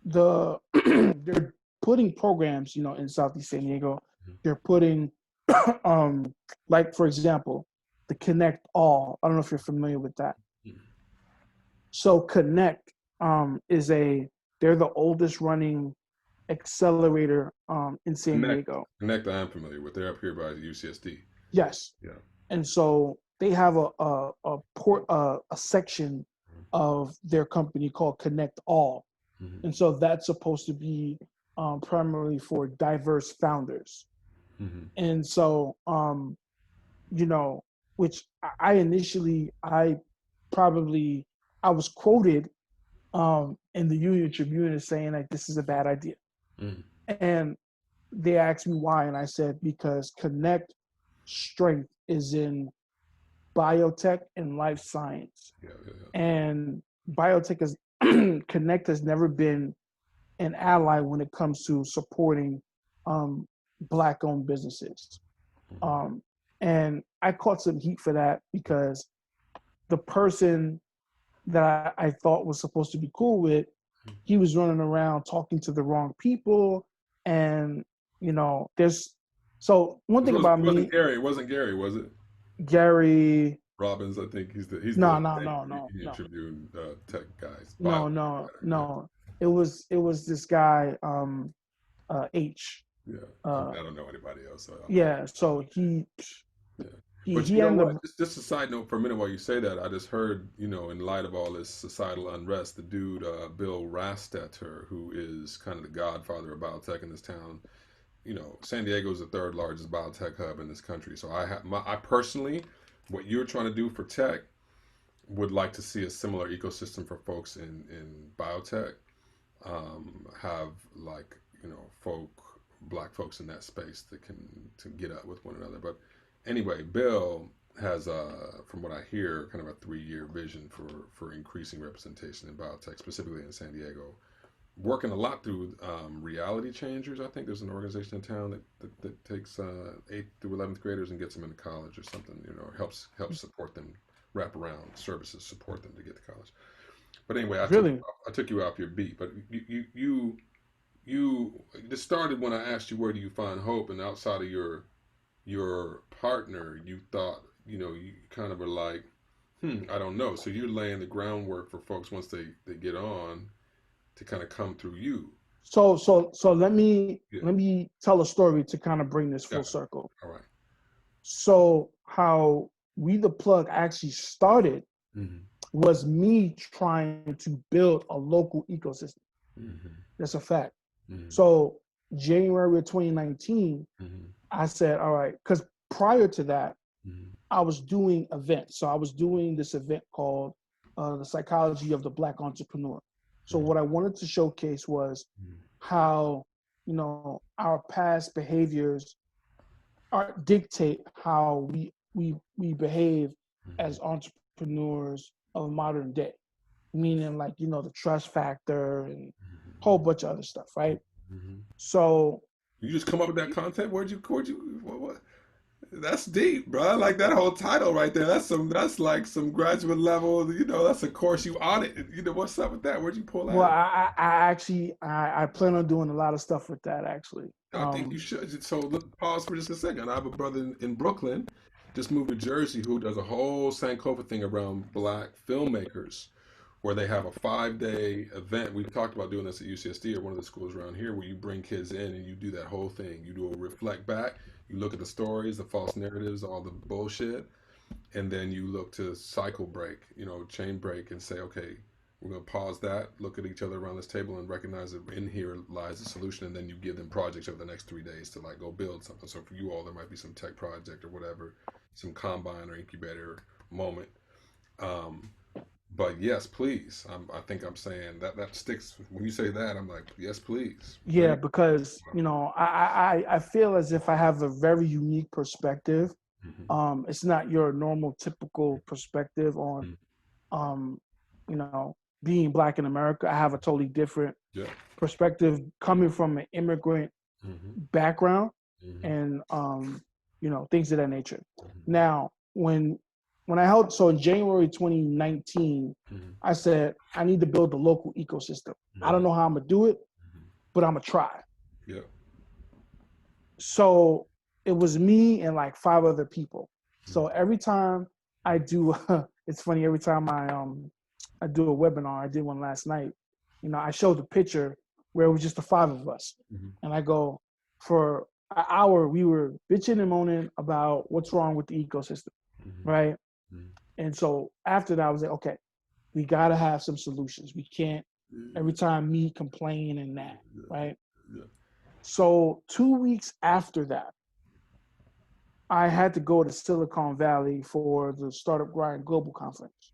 they're putting programs, in Southeast San Diego. They're putting, like, for example, the Connect All. I don't know if you're familiar with that. So Connect they're the oldest running accelerator in San Diego. Connect, I am familiar with. They're up here by UCSD. Yes. Yeah. And so they have a section of their company called Connect All. And so that's supposed to be primarily for diverse founders. And so, which I initially, I was quoted in the Union Tribune as saying like, this is a bad idea. And they asked me why. And I said, because Connect strength is in biotech and life science. And biotech is Connect has never been an ally when it comes to supporting Black-owned businesses. And I caught some heat for that because the person that I thought was supposed to be cool with, he was running around talking to the wrong people. And, so one thing about me. It wasn't Gary, was it? Gary Robbins, I think he's the no. Tribune tech guys. No. It was this guy, H. Yeah, I don't know anybody else. So he. But you know what? Just a side note for a minute while you say that, I just heard, in light of all this societal unrest, the dude, Bill Rastetter, who is kind of the godfather of biotech in this town. San Diego is the third largest biotech hub in this country. So I personally, what you're trying to do for tech, would like to see a similar ecosystem for folks in biotech. Have like, Black folks in that space that can get up with one another. But anyway, Bill has, from what I hear, kind of a 3-year vision for increasing representation in biotech, specifically in San Diego. Working a lot through Reality Changers. I think there's an organization in town that takes 8th through 11th graders and gets them into college or something. helps support them, wrap around services, support them to get to college. But anyway, I took you off your beat. But you this started when I asked you, where do you find hope? And outside of your partner, you thought, you kind of were like, I don't know. So you're laying the groundwork for folks once they get on to kind of come through you. So let me tell a story to kind of bring this full circle. All right. So how We the Plug actually started was me trying to build a local ecosystem. That's a fact. So January of 2019, I said, all right, because prior to that, I was doing events. So I was doing this event called The Psychology of the Black Entrepreneur. So what I wanted to showcase was how, our past behaviors dictate how we behave as entrepreneurs of modern day, meaning like, the trust factor and a whole bunch of other stuff, right? So you just come up with that content? Where'd you what? That's deep, bro. Like that whole title right there. That's like some graduate level. That's a course you audit. What's up with that? Where'd you pull that? Well, I actually plan on doing a lot of stuff with that. Actually, I think you should. So pause for just a second. I have a brother in Brooklyn just moved to Jersey who does a whole Sankofa thing around Black filmmakers, where they have a 5-day event. We've talked about doing this at UCSD or one of the schools around here, where you bring kids in and you do that whole thing. You do a reflect back. You look at the stories, the false narratives, all the bullshit, and then you look to cycle break, chain break, and say, okay, we're going to pause that, look at each other around this table, and recognize that in here lies the solution. And then you give them projects over the next 3 days to like go build something. So for you all, there might be some tech project or whatever, some combine or incubator moment. But yes, please. I think I'm saying that sticks. When you say that, I'm like, yes, please. Yeah, because I feel as if I have a very unique perspective. It's not your normal typical perspective on being Black in America. I have a totally different perspective coming from an immigrant background and things of that nature. Now, when I held, so in January 2019, I said, I need to build a local ecosystem. I don't know how I'm gonna do it, but I'm gonna try. Yeah. So it was me and like 5 other people. So every time I do, it's funny, every time I do a webinar, I did one last night, I showed the picture where it was just the 5 of us. And I go, for an hour, we were bitching and moaning about what's wrong with the ecosystem, right? And so after that, I was like, okay, we got to have some solutions. We can't every time me complain and that, right? So 2 weeks after that, I had to go to Silicon Valley for the Startup Grind Global Conference.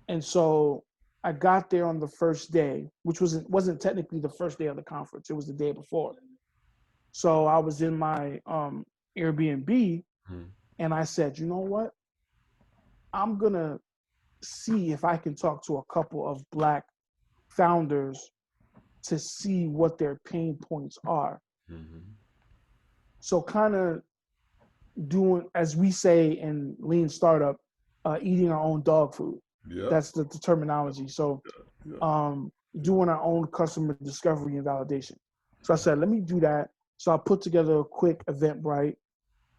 And so I got there on the first day, which wasn't technically the first day of the conference. It was the day before. So I was in my Airbnb and I said, you know what? I'm going to see if I can talk to a couple of Black founders to see what their pain points are. So kind of doing, as we say in Lean Startup, eating our own dog food. That's the terminology. So doing our own customer discovery and validation. So I said, let me do that. So I put together a quick Eventbrite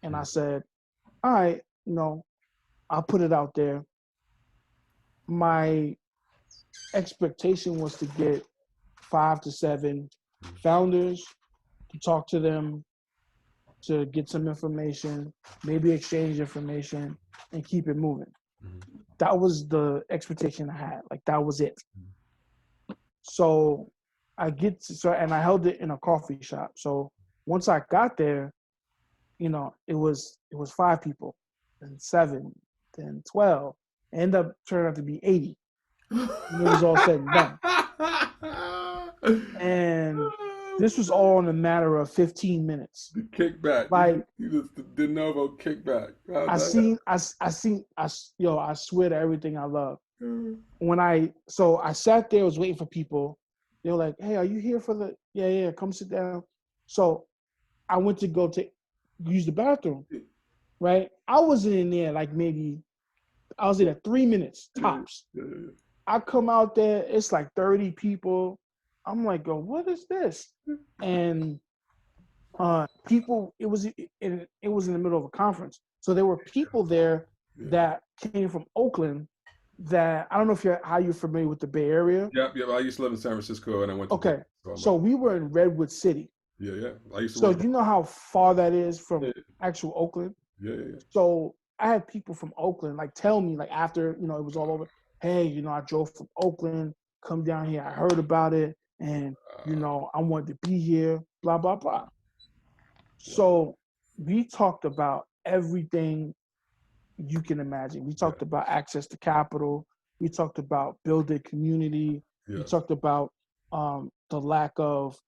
and I said, all right, I'll put it out there. My expectation was to get 5 to 7 founders, to talk to them, to get some information, maybe exchange information, and keep it moving. That was the expectation I had. Like, that was it. So and I held it in a coffee shop. So once I got there, it was 5 people, then 7, then 12. It ended up turning out to be 80. And it was all said and done. And this was all in a matter of 15 minutes. The kickback. Like, the de novo kickback. I swear to everything I love. So I sat there, was waiting for people. They were like, hey, are you here for the, yeah, come sit down. So I went to go use the bathroom, right? I was in there like I was in there 3 minutes tops. I come out there, it's like 30 people. I'm like, oh, what is this? And people, it was in the middle of a conference. So there were people there that came from Oakland that, I don't know how you're familiar with the Bay Area. Yep. I used to live in San Francisco and I went to Okay. So we were in Redwood City. Yeah. I used to So you know how far that is from actual Oakland? Yeah. So I had people from Oakland like tell me, like, after it was all over, hey, I drove from Oakland, come down here, I heard about it, and I wanted to be here, blah, blah, blah. So we talked about everything you can imagine. We talked about access to capital. We talked about building community. We talked about the lack of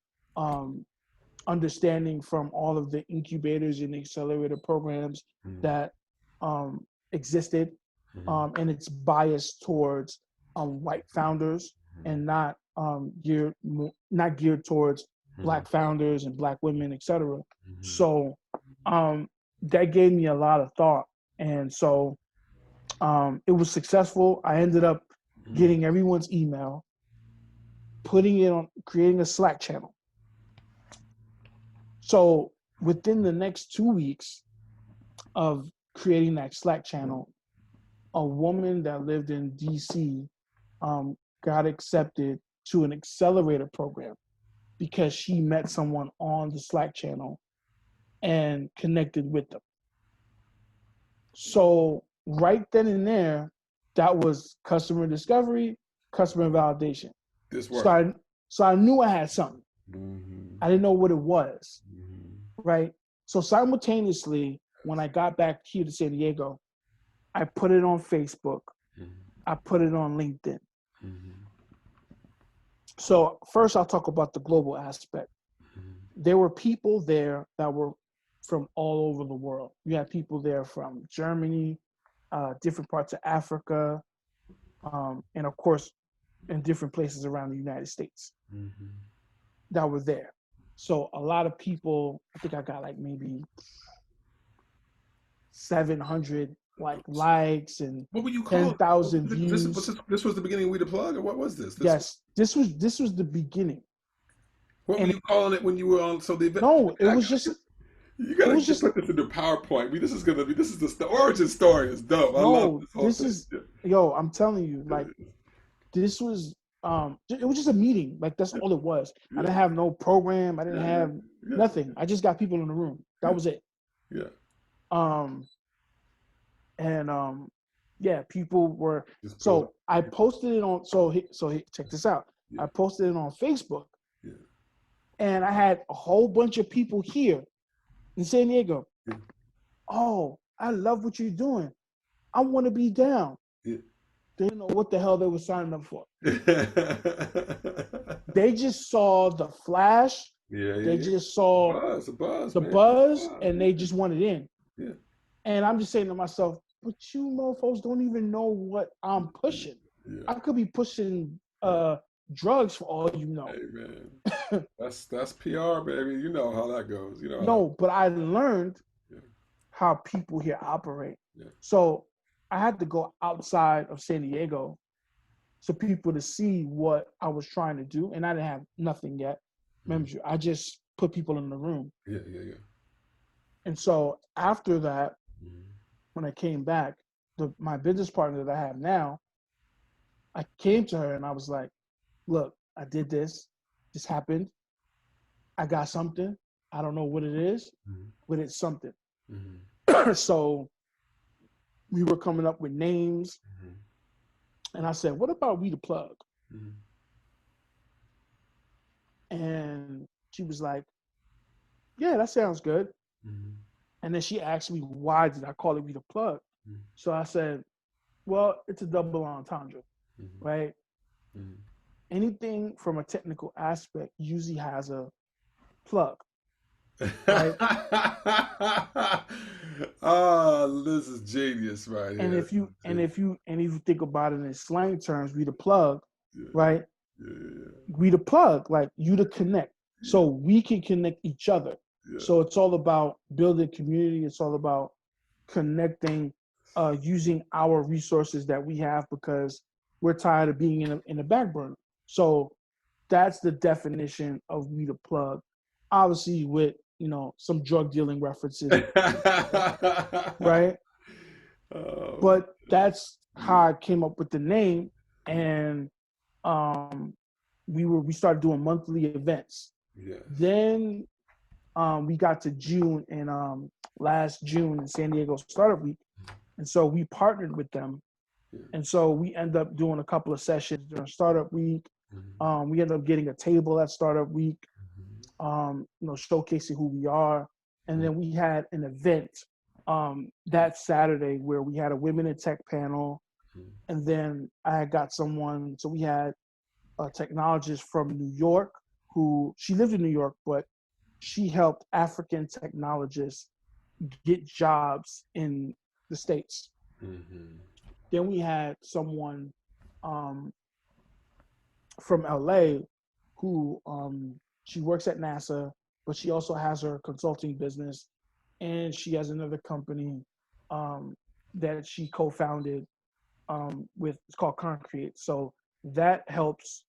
understanding from all of the incubators and accelerator programs that existed, and its bias towards white founders and not geared towards Black founders and Black women, etc. So that gave me a lot of thought, and so it was successful. I ended up getting everyone's email, putting it on, creating a Slack channel. So within the next 2 weeks of creating that Slack channel, a woman that lived in DC got accepted to an accelerator program because she met someone on the Slack channel and connected with them. So right then and there, that was customer discovery, customer validation. This worked. So I knew I had something. Mm-hmm. I didn't know what it was, Mm-hmm. right? So simultaneously, when I got back here to San Diego, I put it on Facebook. Mm-hmm. I put it on LinkedIn. Mm-hmm. So first I'll talk about the global aspect. Mm-hmm. There were people there that were from all over the world. You had people there from Germany, different parts of Africa, and of course, in different places around the United States Mm-hmm. that were there. So a lot of people, I think I got like maybe 700 likes and What were you calling 10,000 this? views. This was the beginning of We the Plug, or what was this? Yes, this was the beginning. What were And you calling it when you were on? So the event. no, it was just You gotta put this into PowerPoint. This is the origin story is dope. I love no, this whole thing. yo, I'm telling you, like this was it was just a meeting. Like that's all it was. I didn't have no program, I didn't have nothing. I just got people in the room. That was it. Yeah. Yeah, people were I posted it on check this out. Yeah. I posted it on Facebook. Yeah. And I had a whole bunch of people here in San Diego. Yeah. Oh, I love what you're doing. I want to be down. Yeah. They didn't know what the hell they were signing up for. They just saw the flash. They just saw the buzz, and they just wanted in. Yeah. And I'm just saying to myself, but you mofos don't even know what I'm pushing. Yeah. I could be pushing drugs for all you know. Hey man, that's PR, baby. You know how that goes. You know. No, but I learned how people here operate. Yeah. So I had to go outside of San Diego so people to see what I was trying to do, and I didn't have nothing yet. Remember, I just put people in the room. Yeah. And so after that, when I came back, my business partner that I have now, I came to her and I was like, look, I did this. This happened. I got something. I don't know what it is, but it's something. So we were coming up with names. And I said, what about We the Plug? And she was like, yeah, that sounds good. And then she asked me, why did I call it We the Plug? So I said, well, it's a double entendre, right? Anything from a technical aspect usually has a plug. Right? Oh, this is genius, right? And if you think about it in slang terms, we the plug, right? We the plug, like you to connect, so we can connect each other. So it's all about building community. It's all about connecting, using our resources that we have because we're tired of being in the back burner. So that's the definition of We the Plug. Obviously, with some drug dealing references, right? But that's how I came up with the name, and we started doing monthly events. Then we got to June, and last June in San Diego Startup Week, and so we partnered with them, and so we ended up doing a couple of sessions during Startup Week. We ended up getting a table at Startup Week, showcasing who we are, and then we had an event that Saturday where we had a women in tech panel, and then I had got someone. So we had a technologist from New York she lived in New York, but she helped African technologists get jobs in the States. Then we had someone from LA who she works at NASA, but she also has her consulting business, and she has another company that she co-founded with. It's called Concrete. So that helps.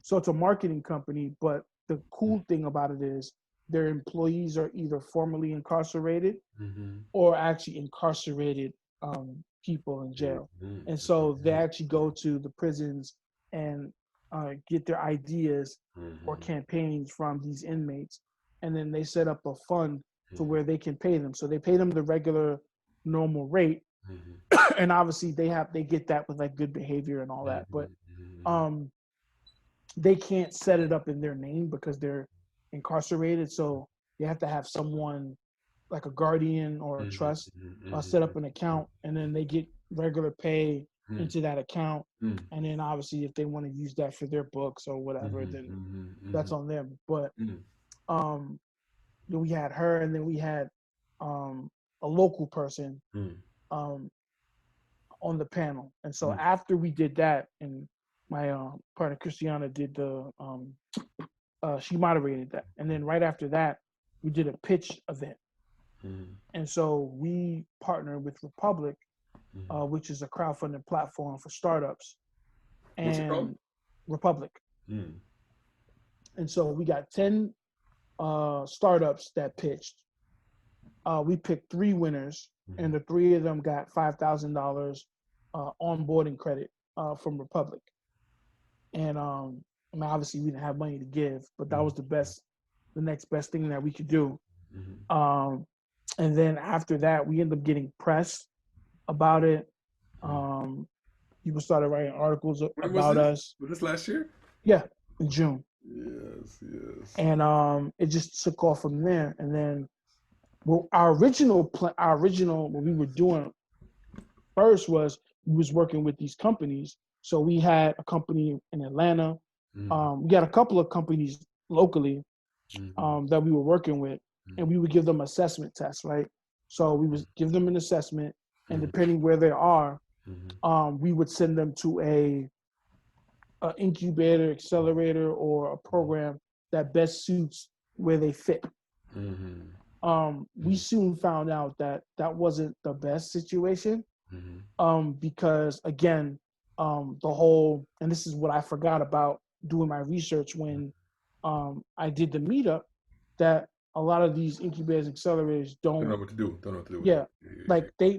So it's a marketing company, but the cool thing about it is their employees are either formerly incarcerated Mm-hmm. or actually incarcerated people in jail. Mm-hmm. And so they actually go to the prisons and get their ideas or Mm-hmm. campaigns from these inmates. And then they set up a fund to Mm-hmm. where they can pay them. So they pay them the regular normal rate. Mm-hmm. And obviously they get that with like good behavior and all that. But Mm-hmm. they can't set it up in their name because they're incarcerated. So they have to have someone like a guardian or a Mm-hmm. trust set Mm-hmm. up an account, and then they get regular pay into that account. Mm-hmm. And then obviously if they want to use that for their books or whatever, then Mm-hmm. that's on them. But Mm-hmm. um, then we had her, and then we had a local person um, on the panel. And so after we did that, and my partner Christiana did she moderated that, and then right after that, we did a pitch event. Mm-hmm. And so we partnered with Republic, which is a crowdfunding platform for startups, What's it called? and Republic. Mm-hmm. And so we got 10 startups that pitched. We picked 3 winners, and the 3 of them got $5,000 onboarding credit from Republic. And I mean, obviously we didn't have money to give, but that was the next best thing that we could do. And then after that, we ended up getting press about it. People started writing articles about us. Was this last year? Yeah, in June. Yes, yes. And it just took off from there. And then, well, our original what we were doing first was we was working with these companies. So we had a company in Atlanta. We got a couple of companies locally that we were working with, and we would give them assessment tests, right? So we would give them an assessment, and depending where they are, we would send them to a incubator, accelerator, or a program that best suits where they fit. We soon found out that that wasn't the best situation, because again, the whole, and this is what I forgot about doing my research when I did the meetup, that a lot of these incubators, accelerators Don't know what to do. Yeah, like they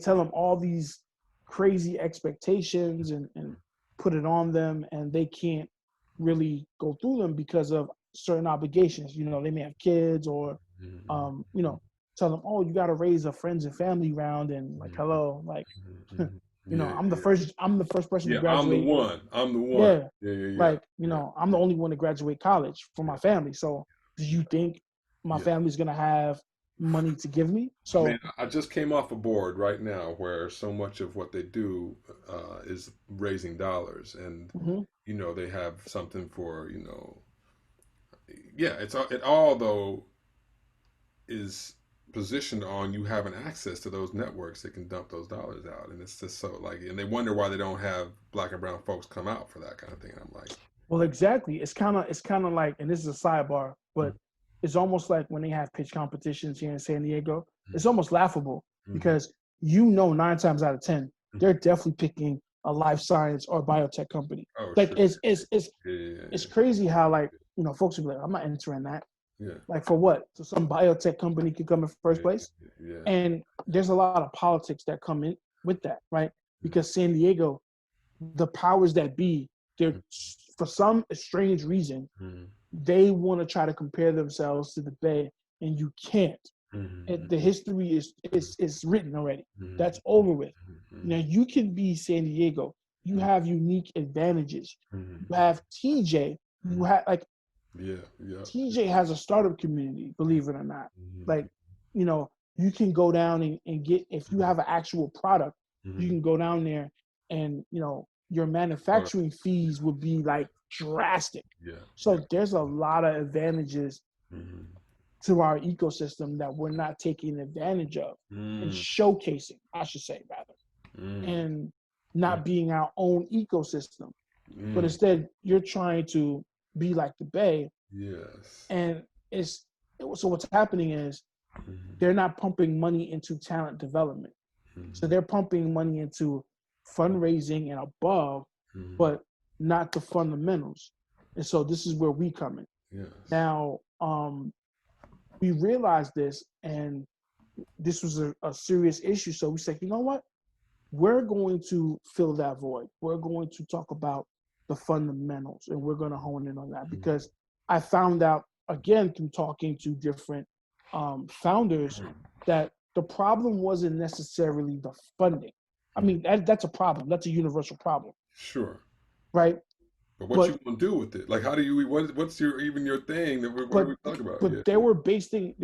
tell them all these crazy expectations and put it on them, and they can't really go through them because of certain obligations. You know, they may have kids, or you know, tell them, oh, you got to raise a friends and family round, and like, hello, like, you know, I'm the first person to graduate. I'm the one. Yeah. Like, you know, I'm the only one to graduate college for my family. So do you think my family's gonna have money to give me? So man, I just came off a board right now where so much of what they do is raising dollars, and you know, they have something for, you know, it all though is positioned on you having access to those networks that can dump those dollars out. And it's just so like, and they wonder why they don't have Black and brown folks come out for that kind of thing. And I'm like, well, exactly. It's kind of like, and this is a sidebar, but it's almost like when they have pitch competitions here in San Diego, it's almost laughable because, you know, 9 times out of 10, they're definitely picking a life science or biotech company. Like, it's crazy how, like, you know, folks will be like, I'm not entering that. Like, for what? So some biotech company could come in first place? And there's a lot of politics that come in with that, right? Because San Diego, the powers that be, they're, for some strange reason, they want to try to compare themselves to the Bay, and you can't. And the history is written already. That's over with. Now, you can be San Diego. You have unique advantages. You have TJ, who have, like, TJ has a startup community, believe it or not. Like, you know, you can go down and get, if you have an actual product, you can go down there and, you know, your manufacturing fees would be like drastic. So there's a lot of advantages to our ecosystem that we're not taking advantage of and showcasing, I should say, rather, and not being our own ecosystem. But instead, you're trying to be like the Bay. And so what's happening is they're not pumping money into talent development. So they're pumping money into fundraising and above, but not the fundamentals. And so this is where we come in. Yes. Now, we realized this, and this was a serious issue. So we said, you know what? We're going to fill that void. We're going to talk about the fundamentals, and we're going to hone in on that, because I found out, again, through talking to different founders, that the problem wasn't necessarily the funding. I mean, that's a problem. That's a universal problem. Sure. Right. But what you gonna do with it? Like, how do you? What's your thing? What are we talking about? But they were basing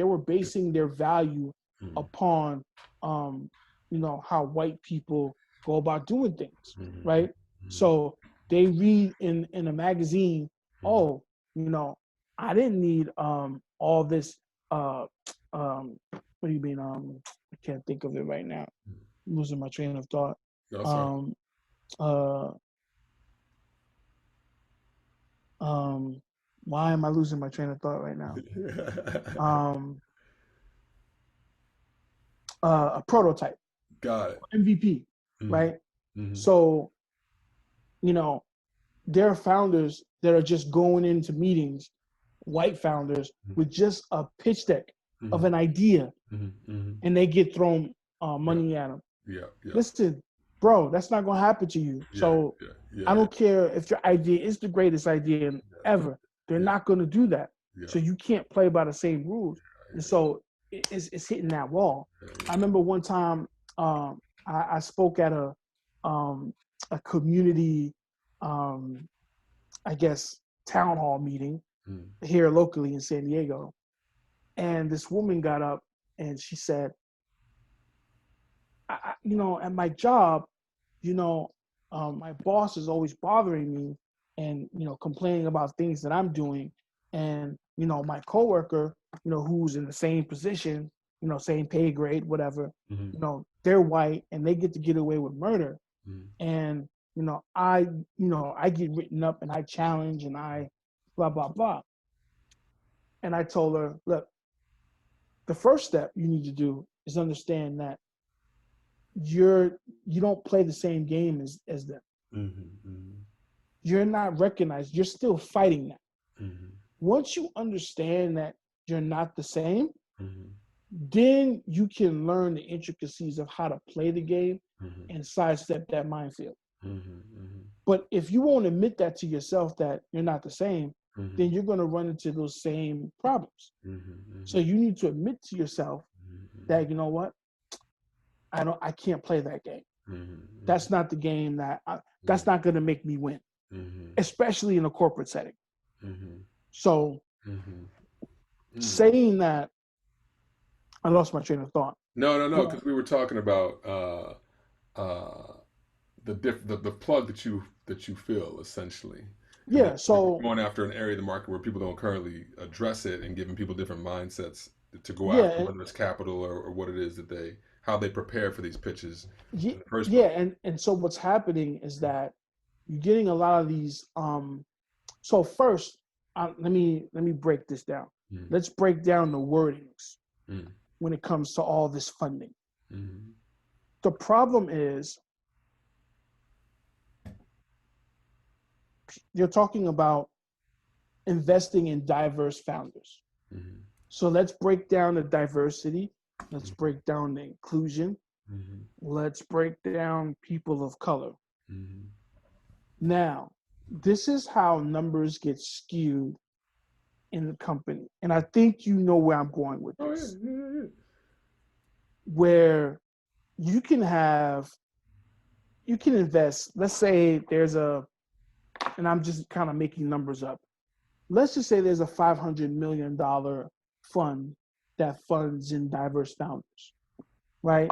their value upon how white people go about doing things, right? So they read in a magazine, oh, I didn't need all this what do you mean? I can't think of it right now. I'm losing my train of thought. No, sorry. Why am I losing my train of thought right now? A prototype. Got it. MVP, right? So, there are founders that are just going into meetings, white founders, with just a pitch deck of an idea, and they get thrown money at them. Yeah. Listen, bro, that's not going to happen to you. So I don't care if your idea is the greatest idea ever. They're not going to do that. So you can't play by the same rules. And so it's hitting that wall. I remember one time I spoke at a community, I guess, town hall meeting here locally in San Diego. And this woman got up and she said, at my job, my boss is always bothering me and, complaining about things that I'm doing. And, my coworker, who's in the same position, same pay grade, whatever, they're white and they get away with murder. And, I get written up and I challenge and I blah, blah, blah. And I told her, look, the first step you need to do is understand that you don't play the same game as them. You're not recognized. You're still fighting that. Once you understand that you're not the same, then you can learn the intricacies of how to play the game and sidestep that minefield. But if you won't admit that to yourself, that you're not the same, then you're going to run into those same problems. So you need to admit to yourself that, you know what, I can't play that game. That's not the game that's not going to make me win, especially in a corporate setting. So saying that, I lost my train of thought. No, because we were talking about the plug that you feel, essentially. Yeah, so going after an area of the market where people don't currently address it, and giving people different mindsets to go after, whether it's capital or what it is that how they prepare for these pitches. And so what's happening is that you're getting a lot of these. So first, let me break this down. Let's break down the wordings when it comes to all this funding. The problem is, you're talking about investing in diverse founders. So let's break down the diversity. Let's break down the inclusion. Let's break down people of color. Now, this is how numbers get skewed in the company. And I think you know where I'm going with this. Where you can invest, let's say there's and I'm just kind of making numbers up. Let's just say there's a $500 million fund that funds in diverse founders, right?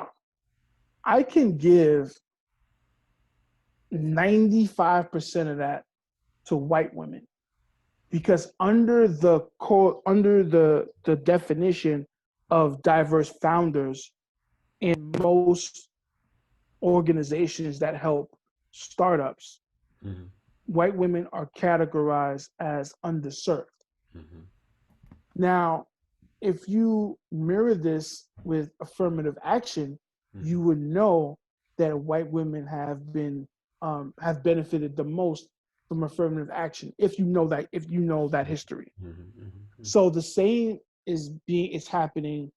I can give 95% of that to white women, because under the definition of diverse founders in most organizations that help startups, white women are categorized as underserved. Now, if you mirror this with affirmative action, you would know that white women have benefited the most from affirmative action if you know that history. Mm-hmm. So the same is happening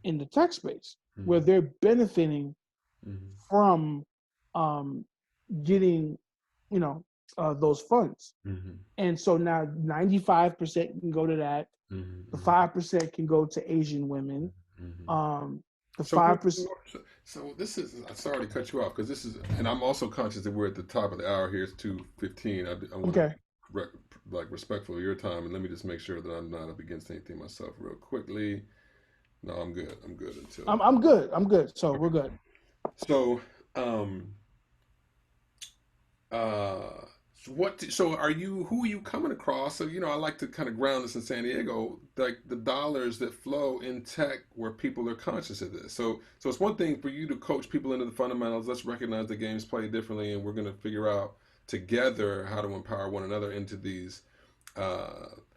in the tech space where they're benefiting from getting, those funds. And so now 95% can go to that. The 5% can go to Asian women. The So, 5%. so this is. I'm sorry to cut you off because this is, and I'm also conscious that we're at the top of the hour here. It's 2:15. I want to Okay. respectful of your time, and let me just make sure that I'm not up against anything myself real quickly. No, I'm good. I'm good until. I'm good. I'm good. So we're good. So, uh, so are you? Who are you coming across? So I like to kind of ground this in San Diego, like the dollars that flow in tech, where people are conscious of this. So it's one thing for you to coach people into the fundamentals. Let's recognize the game's played differently, and we're going to figure out together how to empower one another into these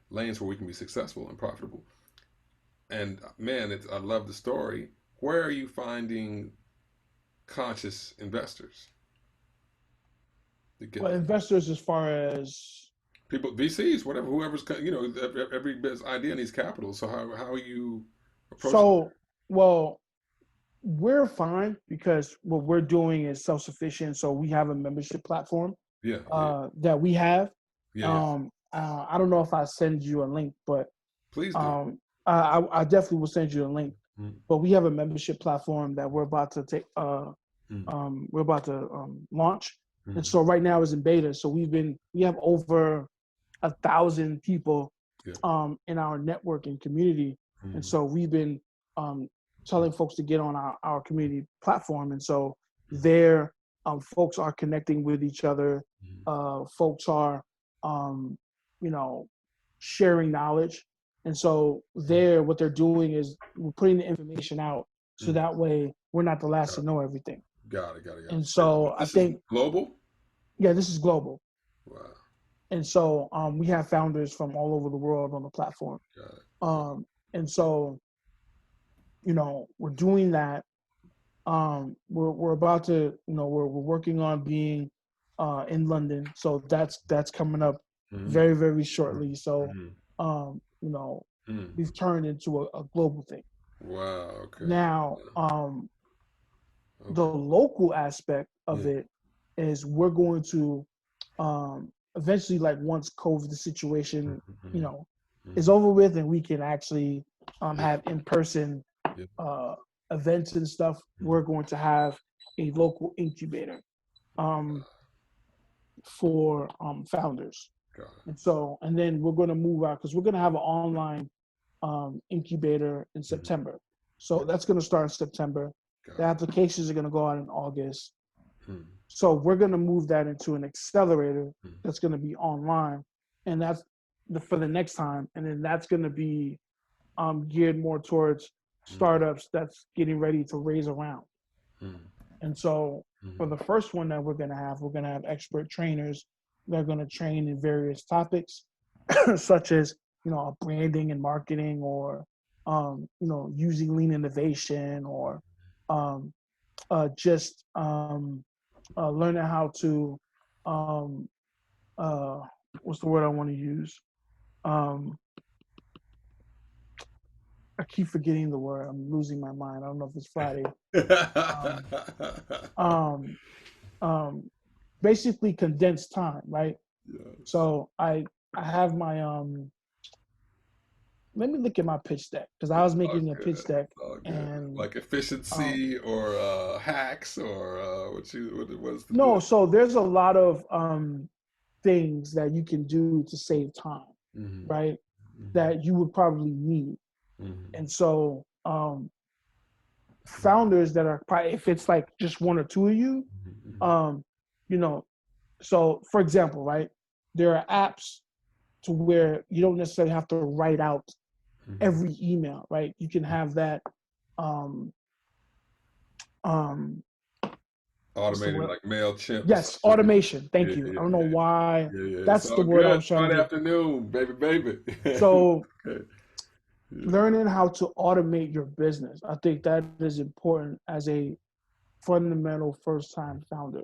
lanes where we can be successful and profitable. And man, I love the story. Where are you finding conscious investors to get Well, investors as far as people, VCs, whatever, whoever's every business idea needs capital. So how are you approaching that? well, we're fine because what we're doing is self-sufficient. So we have a membership platform Yeah, that we have. yeah. I don't know if I send you a link, but Please do. I definitely will send you a link. Mm, But we have a membership platform that we're about to launch, and so right now is in beta. So we have over 1,000 people yeah. in our networking community, and Mm, so we've been telling folks to get on our community platform, and so there folks are connecting with each other. Folks are you know sharing knowledge, and so what they're doing is we're putting the information out so that way we're not the last to know everything. got it. And so I This is think, global. yeah, this is global. Wow, And so we have founders from all over the world on the platform. got it. And so, we're doing that. We're about to, we're working on being in London. So that's coming up very, very shortly. So, we've turned into a global thing. Wow. Okay. Now, the Okay. local aspect of Yeah. it is we're going to eventually, like once COVID the situation, is over with and we can actually have in-person events and stuff, we're going to have a local incubator for founders. Got And so, and then we're going to move out because we're going to have an online incubator in September. So that's going to start in September. The applications are going to go out in August. So we're going to move that into an accelerator that's going to be online, and that's for the next time. And then that's going to be geared more towards startups that's getting ready to raise a round. And so for the first one that we're going to have expert trainers that are going to train in various topics, such as, branding and marketing, or, using lean innovation, or just learning how to, what's the word I want to use? I keep forgetting the word. I'm losing my mind. I don't know if it's Friday. Um, Basically condensed time, right? Yes. So I have my let me look at my pitch deck because I was making a pitch deck and like efficiency or hacks or what's the no. bit? So there's a lot of things that you can do to save time, right? That you would probably need. And so founders that are probably, if it's like just one or two of you, so for example, right, there are apps to where you don't necessarily have to write out every email, right? You can have that Automated like MailChimp. yes, automation. Thank you. Yeah, I don't know why. It's That's the all word I good. was trying Friday to get. afternoon, baby. So Okay. learning how to automate your business, I think that is important as a fundamental first-time founder.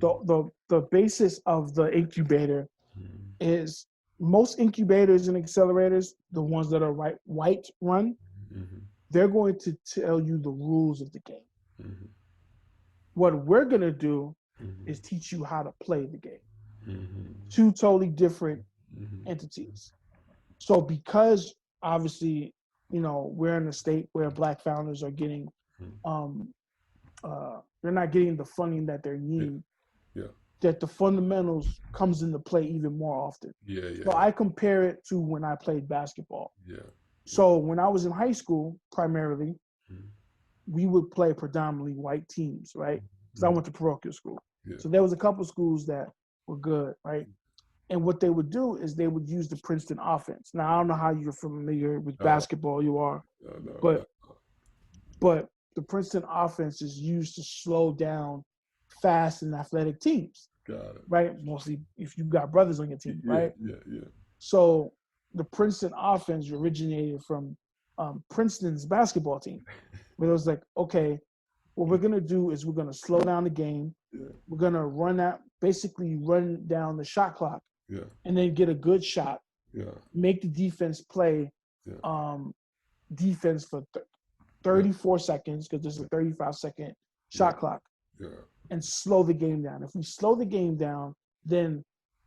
The basis of the incubator is most incubators and accelerators, the ones that are white run, they're going to tell you the rules of the game. What we're going to do is teach you how to play the game. Two totally different entities. So because obviously, we're in a state where Black founders are getting, they're not getting the funding that they need, that the fundamentals comes into play even more often. So I compare it to when I played basketball. So when I was in high school, primarily, we would play predominantly white teams, right? Because I went to parochial school. So there was a couple schools that were good, right? And what they would do is they would use the Princeton offense. Now, I don't know how you're familiar with basketball, you are, but the Princeton offense is used to slow down fast and athletic teams. Right? Mostly if you've got brothers on your team, right? So the Princeton offense originated from Princeton's basketball team, where it was like, okay, what we're going to do is we're going to slow down the game. We're going to basically run down the shot clock and then get a good shot, make the defense play defense for 34 seconds, because there's a 35-second shot clock, and slow the game down. If we slow the game down, then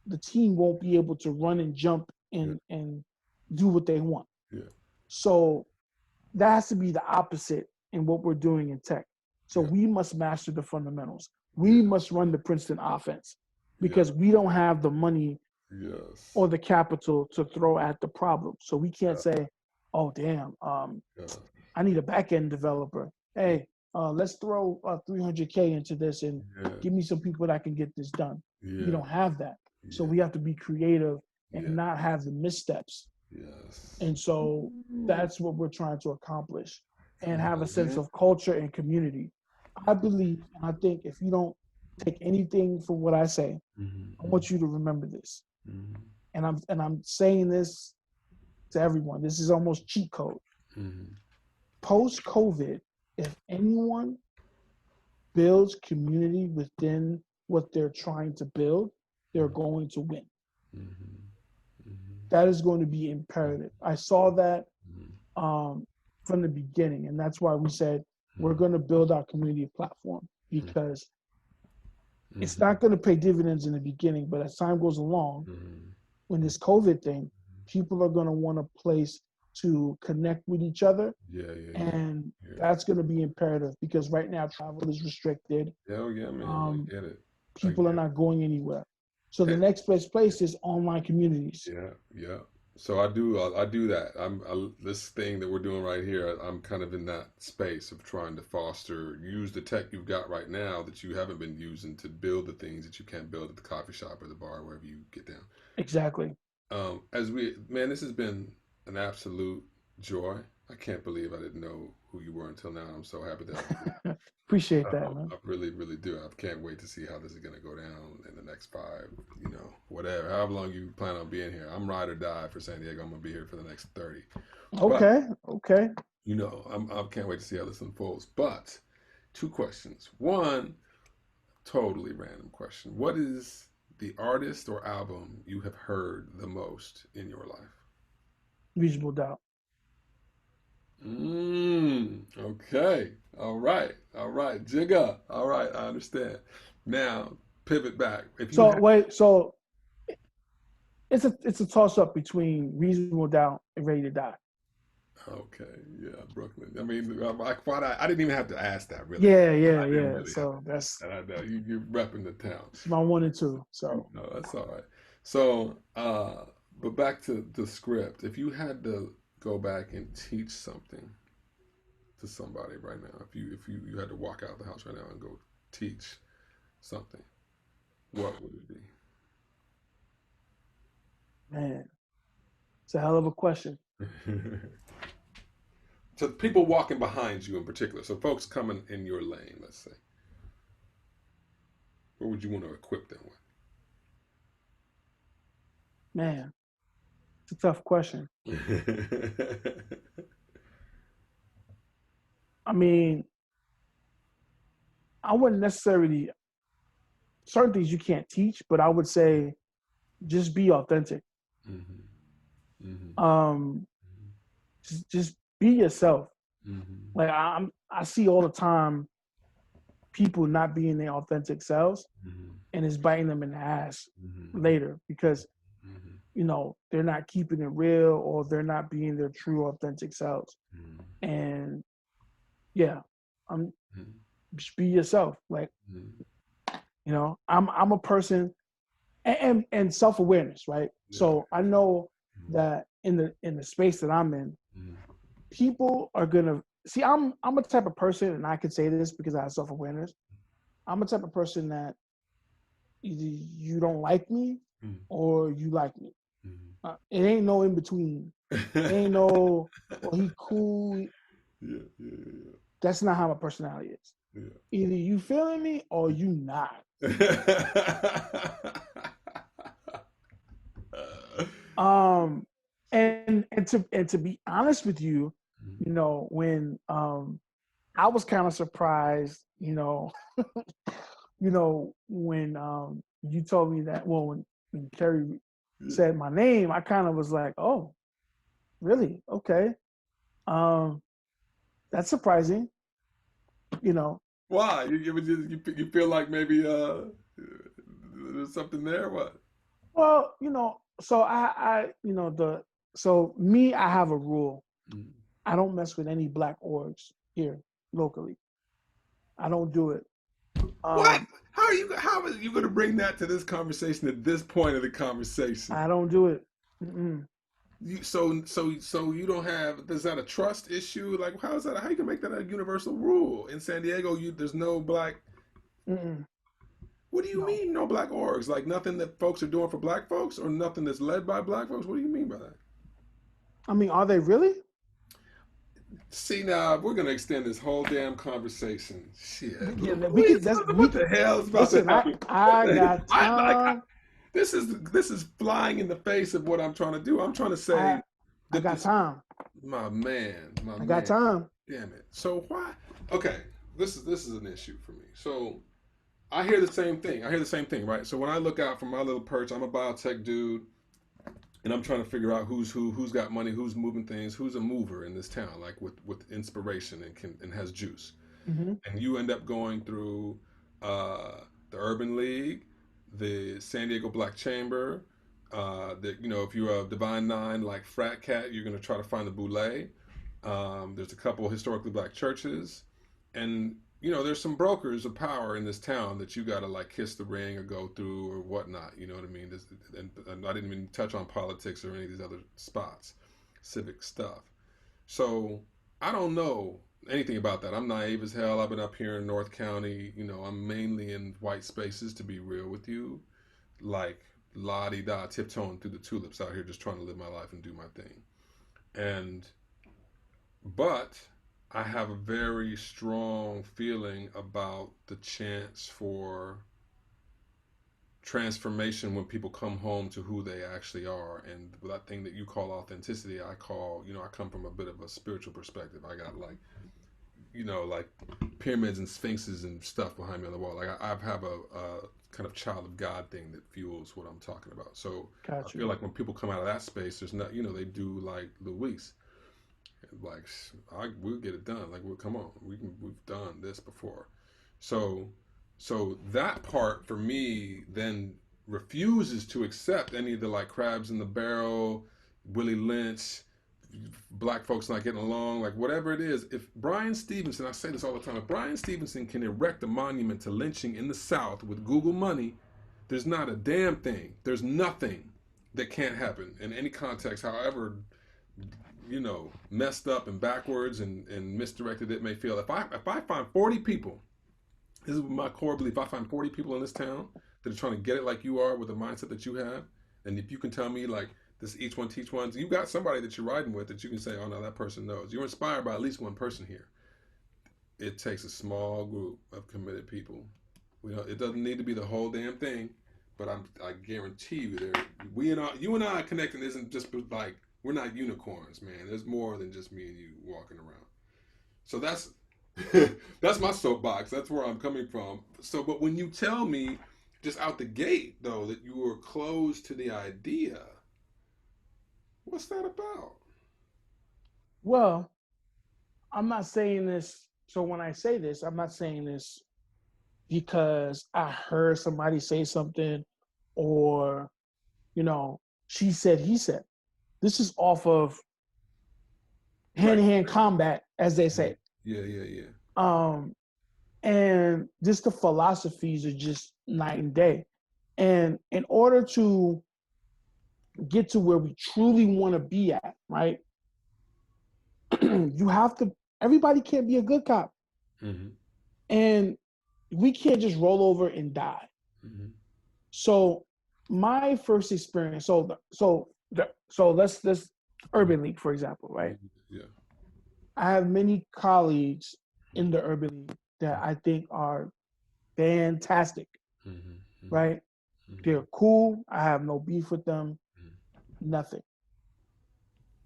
the team won't be able to run and jump and do what they want. So that has to be the opposite in what we're doing in tech. So we must master the fundamentals. We must run the Princeton offense because we don't have the money or the capital to throw at the problem. So we can't say, oh, damn, I need a back-end developer. Hey, let's throw $300K into this and give me some people that can get this done. We don't have that. So we have to be creative and not have the missteps. And so that's what we're trying to accomplish and have a sense of culture and community. I believe, and I think if you don't take anything from what I say, I want you to remember this. And I'm saying this to everyone. This is almost cheat code. Post-COVID, if anyone builds community within what they're trying to build, they're going to win. That is going to be imperative. I saw that from the beginning, and that's why we said we're going to build our community platform, because it's not going to pay dividends in the beginning, but as time goes along, when this COVID thing, people are going to want a place to connect with each other, and that's going to be imperative, because right now travel is restricted. I get it. People are not going anywhere. So the next best place is online communities. So I do that. This thing that we're doing right here, I'm kind of in that space of trying to use the tech you've got right now that you haven't been using to build the things that you can't build at the coffee shop or the bar, wherever you get down. Exactly. This has been an absolute joy. I can't believe I didn't know who you were until now. I'm so happy that appreciate that, man. I really, really do. I can't wait to see how this is going to go down in the next 5, whatever, however long you plan on being here. I'm ride or die for San Diego. I'm going to be here for the next 30. Okay. I can't wait to see how this unfolds. But 2 questions. One, totally random question. What is the artist or album you have heard the most in your life? Reasonable Doubt. Okay. All right. Jigga. All right. I understand. Now, pivot back. So it's a toss up between Reasonable Doubt and Ready to Die. Okay. Yeah, Brooklyn. I mean, I didn't even have to ask that, really. Yeah. Really, so that's you're repping the town. It's my 1 and 2. So no, that's all right. So, but back to the script. If you had to go back and teach something to somebody right now, if you had to walk out of the house right now and go teach something, what would it be? Man, it's a hell of a question. To people walking behind you in particular, so folks coming in your lane, let's say, what would you want to equip them with? Man, it's a tough question. I mean, I wouldn't necessarily certain things you can't teach, but I would say just be authentic. Mm-hmm. Mm-hmm. Um, just be yourself. Mm-hmm. Like I see all the time people not being their authentic selves, Mm-hmm. and it's biting them in the ass Mm-hmm. later because Mm-hmm. they're not keeping it real or they're not being their true authentic selves. Mm-hmm. And yeah, I'm Mm-hmm. just be yourself. Like Mm-hmm. I'm a person and self awareness, right? Yeah. So I know Mm-hmm. that in the space that I'm in, Mm-hmm. people are gonna see. I'm a type of person, and I can say this because I have self awareness. I'm a type of person that either you don't like me or you like me. It ain't no in between. It ain't no, well, he cool. Yeah, yeah, That's not how my personality is. yeah, Either you feeling me or you not. yeah. Um, and to be honest with you, when I was kind of surprised, when you told me that. Well, when Kerry said my name, I kind of was like, oh, really? Okay. Um, that's surprising. You know, Why? You feel like maybe there's something there? What? well, so so me, I have a rule. Mm. I don't mess with any black orgs here locally. I don't do it. What? Um, How are you going to bring that to this conversation at this point of the conversation? I don't do it. Mm-mm. So you don't have, is that a trust issue? Like, how is that? How you can make that a universal rule in San Diego? There's no black. Mm-mm. What do you No. mean no black orgs? Like nothing that folks are doing for black folks, or nothing that's led by black folks? What do you mean by that? I mean, are they really? See, now we're gonna extend this whole damn conversation. Shit, Yeah, we could. Luis, That's we what the could. hell is about to Listen, happen? What I the hell? got time. This is flying in the face of what I'm trying to do. I'm trying to I say I that got this, time. my I got man. time. Damn it. So why? Okay, this is an issue for me. So I hear the same thing. I hear the same thing, right? So when I look out from my little perch, I'm a biotech dude, and I'm trying to figure out who's who, who's got money, who's moving things, who's a mover in this town, like with inspiration and has juice. Mm-hmm. And you end up going through the Urban League, the San Diego Black Chamber. If you're a Divine Nine like frat cat, you're gonna try to find the Boule. There's a couple historically black churches, and there's some brokers of power in this town that you gotta like kiss the ring or go through or whatnot. You know what I mean? And I didn't even touch on politics or any of these other spots, civic stuff. So I don't know anything about that. I'm naive as hell. I've been up here in North County. I'm mainly in white spaces, to be real with you. Like la di da, tiptoeing through the tulips out here, just trying to live my life and do my thing. And but I have a very strong feeling about the chance for transformation when people come home to who they actually are. And that thing that you call authenticity, I call, I come from a bit of a spiritual perspective. I got like pyramids and sphinxes and stuff behind me on the wall. Like I have a kind of child of God thing that fuels what I'm talking about. So I Got feel you. like when people come out of that space, there's not, they do like Luis. Like we'll get it done. Like, come on, we've done this before. So, so that part for me then refuses to accept any of the like crabs in the barrel, Willie Lynch, black folks not getting along, like whatever it is. If Brian Stevenson, I say this all the time, if Brian Stevenson can erect a monument to lynching in the South with Google money, there's not a damn thing. There's nothing that can't happen in any context, however messed up and backwards and misdirected it may feel. If I find 40 people, this is my core belief. If I find 40 people in this town that are trying to get it like you are with the mindset that you have, and if you can tell me like this each one teach one, you got somebody that you're riding with that you can say, oh no, that person knows. You're inspired by at least one person here. It takes a small group of committed people. It doesn't need to be the whole damn thing, but I guarantee you, you and I connecting isn't just like we're not unicorns, man. There's more than just me and you walking around. So that's that's my soapbox. That's where I'm coming from. So, but when you tell me just out the gate, though, that you were closed to the idea. What's that about? Well, I'm not saying this. So when I say this, I'm not saying this because I heard somebody say something or, she said, he said. This is off of hand-to-hand combat, as they say. Yeah. And just the philosophies are just night and day. And in order to get to where we truly want to be at, right? You have to, everybody can't be a good cop. Mm-hmm. And we can't just roll over and die. Mm-hmm. So my first experience, so let's Urban League, for example, right? Yeah. I have many colleagues in the Urban League that I think are fantastic, right? They're cool. I have no beef with them, nothing.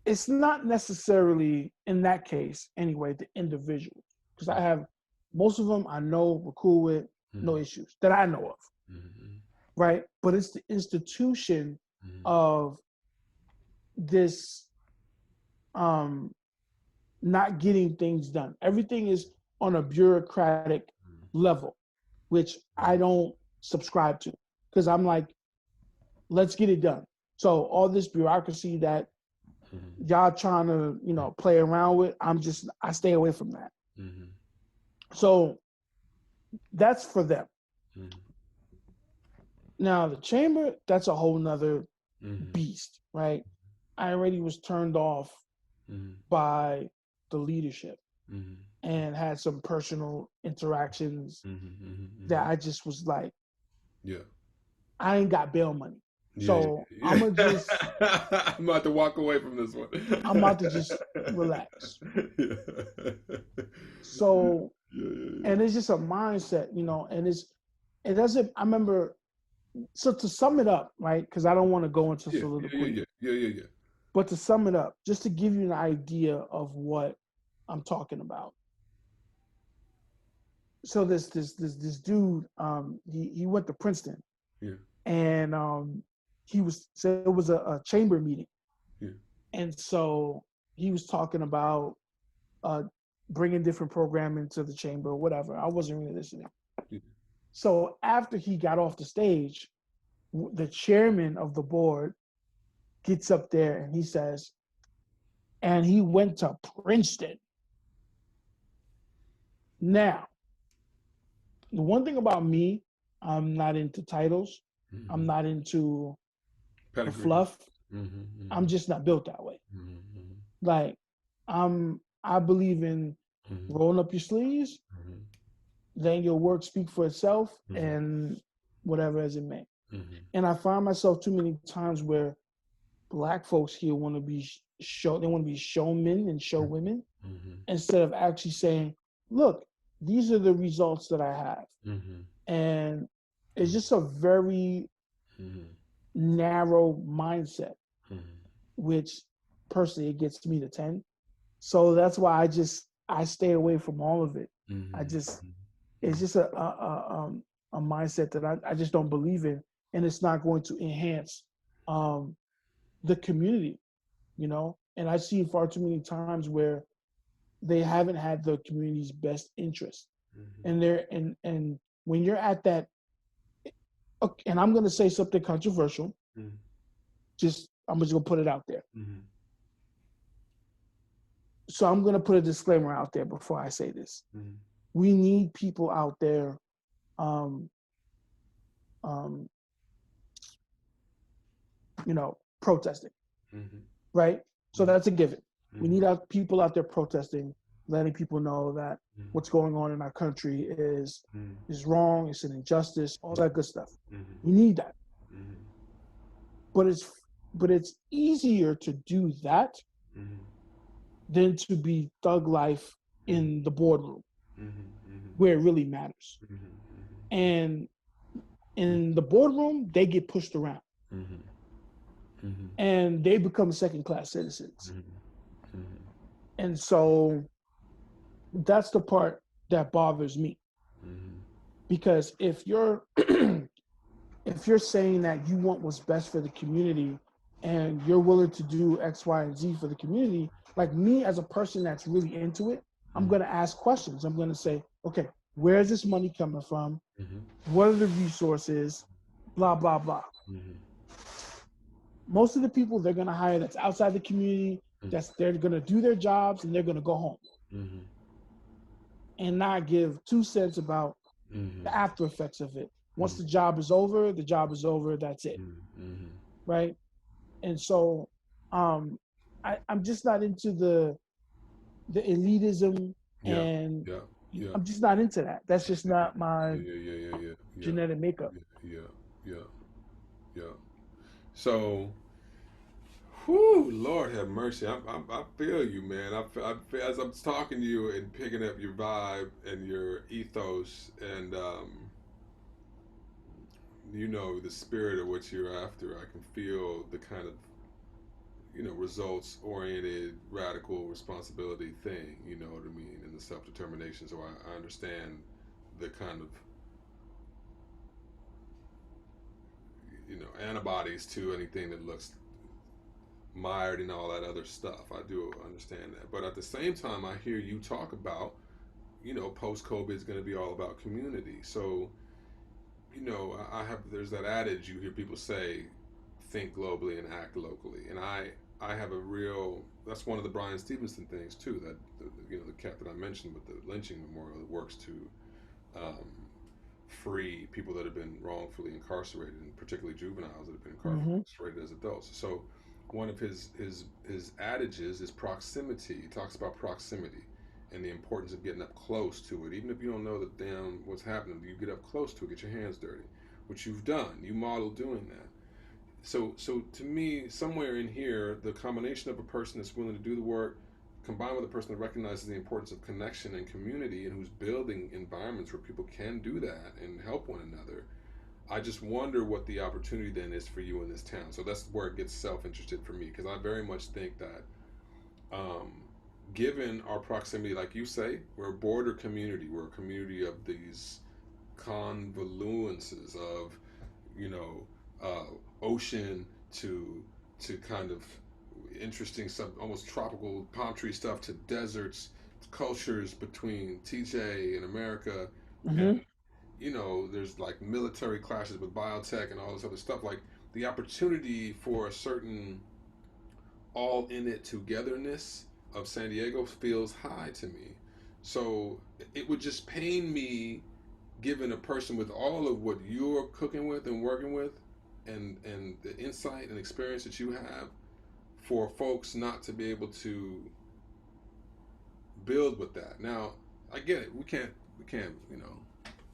It's not necessarily, in that case, anyway, the individual, because I have most of them I know we're cool with, no issues that I know of, right? But it's the institution of this not getting things done. Everything is on a bureaucratic level, which I don't subscribe to, because I'm like, let's get it done. So all this bureaucracy that y'all trying to, play around with, I stay away from that. So that's for them. Now the chamber, that's a whole nother beast, right? I already was turned off by the leadership and had some personal interactions that I just was like, I ain't got bail money. So I'm gonna just I'm about to walk away from this one. I'm about to just relax. So and it's just a mindset, and it doesn't, I remember, so to sum it up, right? Because I don't want to go into soliloquy. Yeah. But to sum it up, just to give you an idea of what I'm talking about. So this dude, he went to Princeton, and so it was a chamber meeting, and so he was talking about bringing different programming to the chamber or whatever. I wasn't really listening. So after he got off the stage, the chairman of the board gets up there and he says, and he went to Princeton. Now, the one thing about me, I'm not into titles. I'm not into the fluff. I'm just not built that way. Like, I believe in rolling up your sleeves, letting your work speak for itself, and whatever as it may. And I find myself too many times where Black folks here want to be they want to be showmen and show women, instead of actually saying, look, these are the results that I have. And it's just a very narrow mindset, which personally it gets me to 10. So that's why I stay away from all of it. It's just a mindset that I just don't believe in, and it's not going to enhance the community, And I see far too many times where they haven't had the community's best interest, and and when you're at that, and I'm going to say something controversial, I'm just gonna put it out there. So I'm going to put a disclaimer out there before I say this. We need people out there protesting, right? So that's a given. We need people out there protesting, letting people know that what's going on in our country is wrong, it's an injustice, all that good stuff. We need that. But it's easier to do that than to be thug life in the boardroom, where it really matters. And in the boardroom, they get pushed around. And they become second-class citizens. And so that's the part that bothers me. Because if you're if you're saying that you want what's best for the community and you're willing to do X, Y, and Z for the community, like me as a person that's really into it, I'm going to ask questions. I'm going to say, okay, where is this money coming from? What are the resources? Blah, blah, blah. Most of the people they're going to hire that's outside the community, they're going to do their jobs and they're going to go home and not give 2 cents about the after effects of it. Once the job is over, that's it. Right? And so I'm just not into the elitism, and I'm just not into that. That's just not my genetic makeup. So, whew, Lord have mercy. I feel you, man. I feel, as I'm talking to you and picking up your vibe and your ethos and the spirit of what you're after. I can feel the kind of results oriented radical responsibility thing, you know what I mean, and the self-determination. So I understand the kind of antibodies to anything that looks mired in all that other stuff. I do understand that, but at the same time I hear you talk about post-COVID is going to be all about community. So there's that adage you hear people say, think globally and act locally, and I have a real, that's one of the Brian Stevenson things too, that the cat that I mentioned with the lynching memorial that works to free people that have been wrongfully incarcerated, and particularly juveniles that have been incarcerated as adults. So one of his adages is proximity. He talks about proximity and the importance of getting up close to it. Even if you don't know the damn what's happening, you get up close to it, get your hands dirty, which you've done. You model doing that. So to me, somewhere in here, the combination of a person that's willing to do the work, combined with a person that recognizes the importance of connection and community, and who's building environments where people can do that and help one another, I just wonder what the opportunity then is for you in this town. So that's where it gets self-interested for me, because I very much think that given our proximity, like you say, we're a border community. We're a community of these convoluences of, ocean to kind of interesting stuff, almost tropical palm tree stuff, to deserts, cultures between TJ and America, and there's like military clashes with biotech and all this other stuff. Like the opportunity for a certain all in it togetherness of San Diego feels high to me. So it would just pain me, given a person with all of what you're cooking with and working with, and the insight and experience that you have, for folks not to be able to build with that. Now, I get it. We can't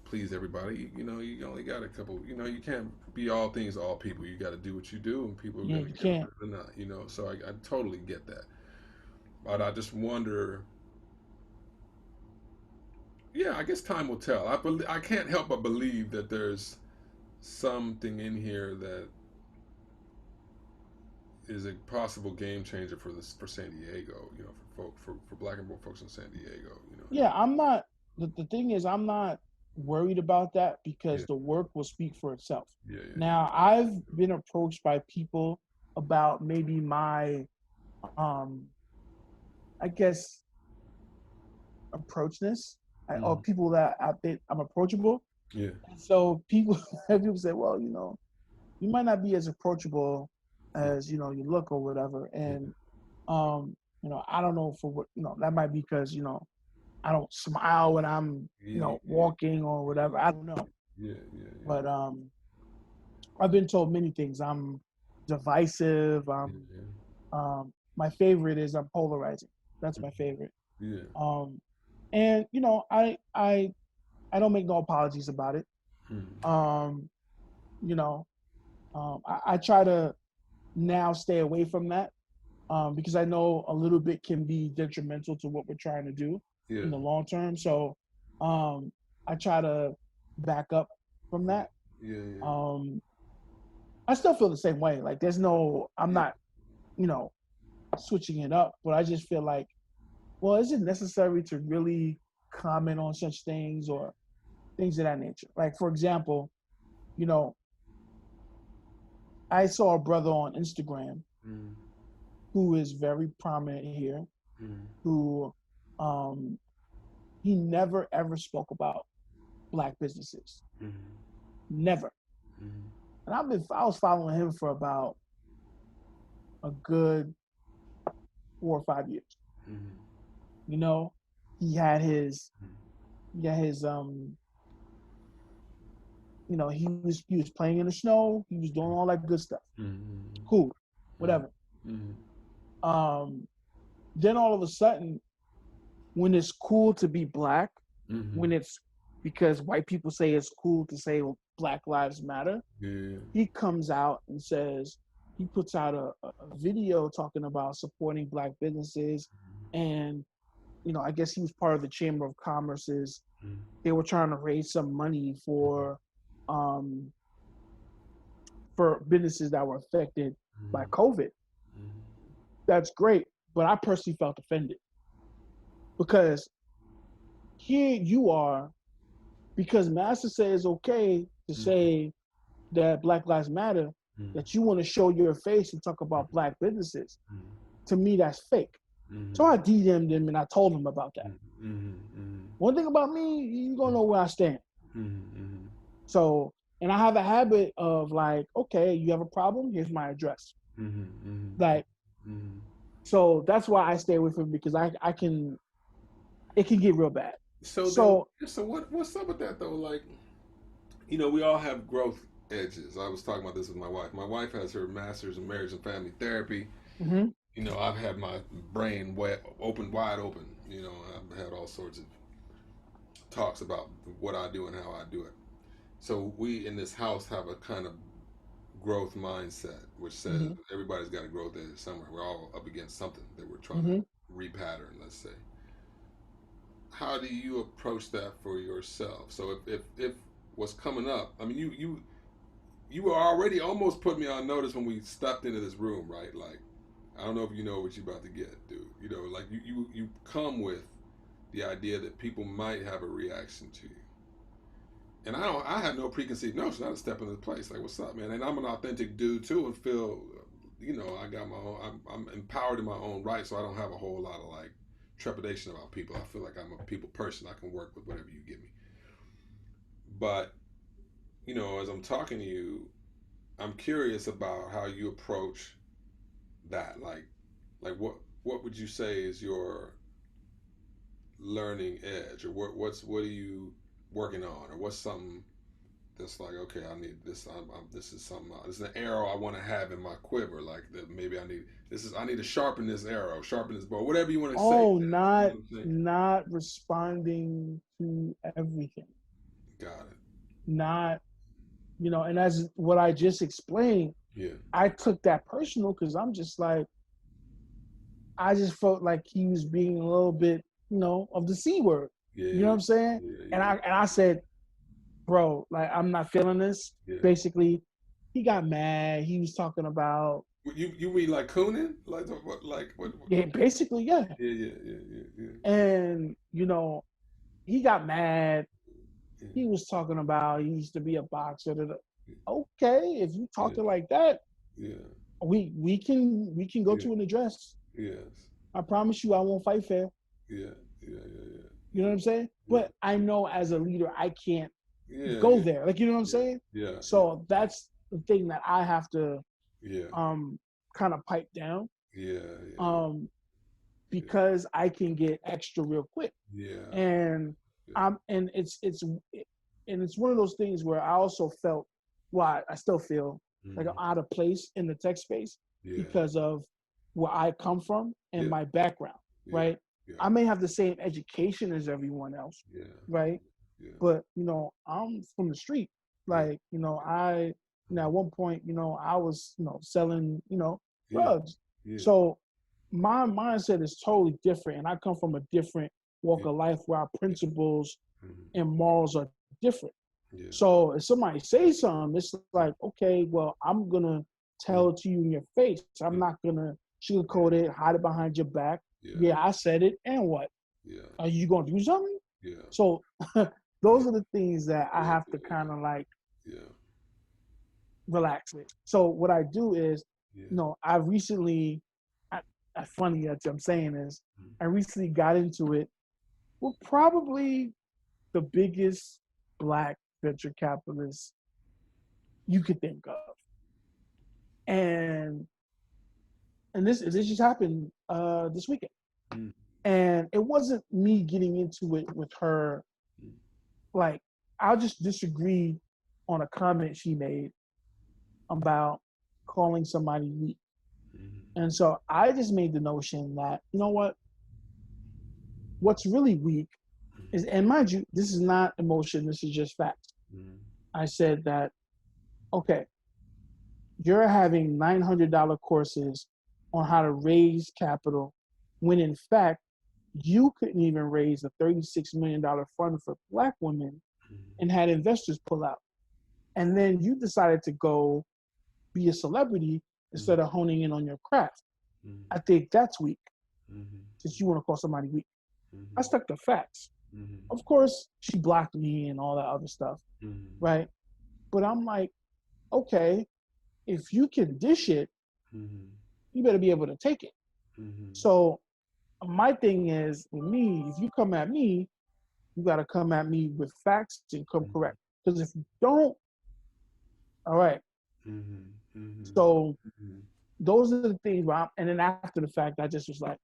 please everybody. You only got a couple. You can't be all things to all people. You got to do what you do, and people are going to get it or not. So I totally get that. But I just wonder. Yeah, I guess time will tell. I can't help but believe that there's something in here that is a possible game changer for San Diego. For black and brown folks in San Diego. Yeah, I'm not. The thing is, I'm not worried about that, because the work will speak for itself. Now, I've been approached by people about maybe my, I guess, approachness, or people that I think I'm approachable. Yeah. So people say, well, you might not be as approachable as you look or whatever, and I don't know for what that might be because I don't smile when I'm walking or whatever. I don't know. But I've been told many things. I'm divisive. My favorite is I'm polarizing. That's my favorite. And I don't make no apologies about it. I try to now stay away from that, because I know a little bit can be detrimental to what we're trying to do in the long term. So I try to back up from that. I still feel the same way. Like I'm not, switching it up, but I just feel like, well, is it necessary to really comment on such things or things of that nature? Like, for example, I saw a brother on Instagram Mm. who is very prominent here, Mm. who he never ever spoke about Black businesses. Mm. Never. Mm. And I was following him for about a good 4 or 5 years. Mm. You know, he had his he had his he was playing in the snow, he was doing all that good stuff. Mm. Cool. Whatever. Mm. Um then all of a sudden, when it's cool to be Black, Mm. when it's because white people say it's cool to say Black Lives Matter, Yeah. he comes out and says, he puts out a video talking about supporting Black businesses. And, I guess he was part of the Chamber of Commerce's, Mm. they were trying to raise some money for businesses that were affected by COVID. Mm. That's great. But I personally felt offended because here you are, because Master says it's okay to say that Black Lives Matter, that you want to show your face and talk about Black businesses. To me, that's fake. So I DM'd him and I told him about that. One thing about me, you're gonna know where I stand. So, and I have a habit of like, okay, you have a problem, here's my address. Like, so that's why I stay with him, because it can get real bad. So what's up with that though? Like, we all have growth edges. I was talking about this with my wife. My wife has her master's in marriage and family therapy. Mm-hmm. I've had my brain wide open. I've had all sorts of talks about what I do and how I do it. So we in this house have a kind of growth mindset, which says everybody's got a growth edge somewhere. We're all up against something that we're trying to repattern, let's say. How do you approach that for yourself? So if what's coming up, I mean, you were already almost put me on notice when we stepped into this room, right? Like, I don't know if you know what you're about to get, dude. Like you come with the idea that people might have a reaction to you. And I have no preconceived notion. I just step into the place like, what's up, man? And I'm an authentic dude too, and feel, I got my own. I'm empowered in my own right, so I don't have a whole lot of like trepidation about people. I feel like I'm a people person. I can work with whatever you give me. But as I'm talking to you, I'm curious about how you approach that. Like what would you say is your learning edge, or what are you working on, or what's something that's like, okay, I need this. This is something. This is an arrow I want to have in my quiver. Like that, maybe I need to sharpen this arrow, sharpen this bow, whatever you want to say. Oh, not responding to everything. Got it. Not, and as what I just explained, Yeah. I took that personal because I'm just like, I just felt like he was being a little bit, of the C word. Yeah. You know what I'm saying? Yeah. And I said, bro, like, I'm not feeling this. Yeah. Basically, he got mad. He was talking about. You mean like cooning? Like what? Yeah, basically, yeah. Yeah. And he got mad. Yeah. He was talking about he used to be a boxer. Okay, if you talking like that, we can go to an address. Yes. I promise you, I won't fight fair. Yeah. You know what I'm saying? But I know as a leader, I can't go there. Like, you know what I'm saying? Yeah. So that's the thing that I have to kind of pipe down. Because I can get extra real quick. Yeah. And it's one of those things where I also felt, I still feel like I'm out of place in the tech space because of where I come from and my background, right? Yeah. I may have the same education as everyone else, right? Yeah. But I'm from the street. Like, I at one point, I was selling, drugs. Yeah. So my mindset is totally different, and I come from a different walk of life where our principles and morals are different. Yeah. So if somebody says something, it's like, okay, well, I'm gonna tell it to you in your face. I'm not gonna sugarcoat it, hide it behind your back. Yeah, I said it, and what? Yeah. Are you gonna do something? Yeah. So those are the things that I have to kind of like relax with. So what I do is, Yeah. I recently, funny that I'm saying is, I recently got into it with probably the biggest Black venture capitalists you could think of. And this just happened this weekend. Mm. And it wasn't me getting into it with her. Like, I'll just disagree on a comment she made about calling somebody weak. And so I just made the notion that, you know what's really weak is, and mind you, this is not emotion, this is just facts. I said that, okay, you're having $900 courses on how to raise capital when in fact you couldn't even raise a $36 million fund for Black women and had investors pull out. And then you decided to go be a celebrity instead of honing in on your craft. I think that's weak, since you want to call somebody weak. I stuck to facts. Of course, she blocked me and all that other stuff, right? But I'm like, okay, if you can dish it, you better be able to take it. So my thing is, with me, if you come at me, you got to come at me with facts and come correct. Because if you don't, all right. So those are the things where and then after the fact, I just was like,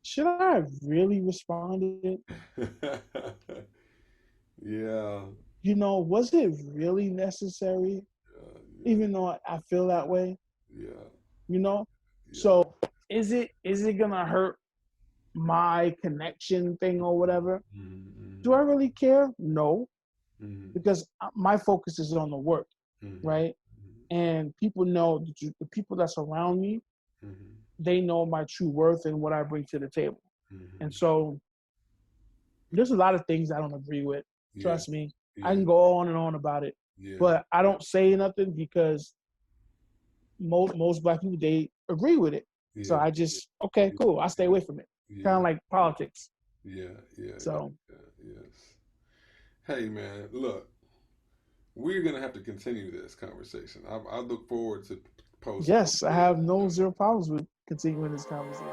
should I have really responded? Yeah. Was it really necessary? Even though I feel that way, Yeah. So is it gonna hurt my connection thing or whatever? Do I really care? No, because my focus is on the work, right? And people know the people that's around me, they know my true worth and what I bring to the table. And so there's a lot of things I don't agree with. Trust me. I can go on and on about it, but I don't say nothing because most Black people, they agree with it. So I just, okay, cool. I stay away from it. Kind of like politics. Yeah. So Yes. Hey, man, look, we're gonna have to continue this conversation. I look forward to posting. yes, I have no zero problems with continuing this conversation.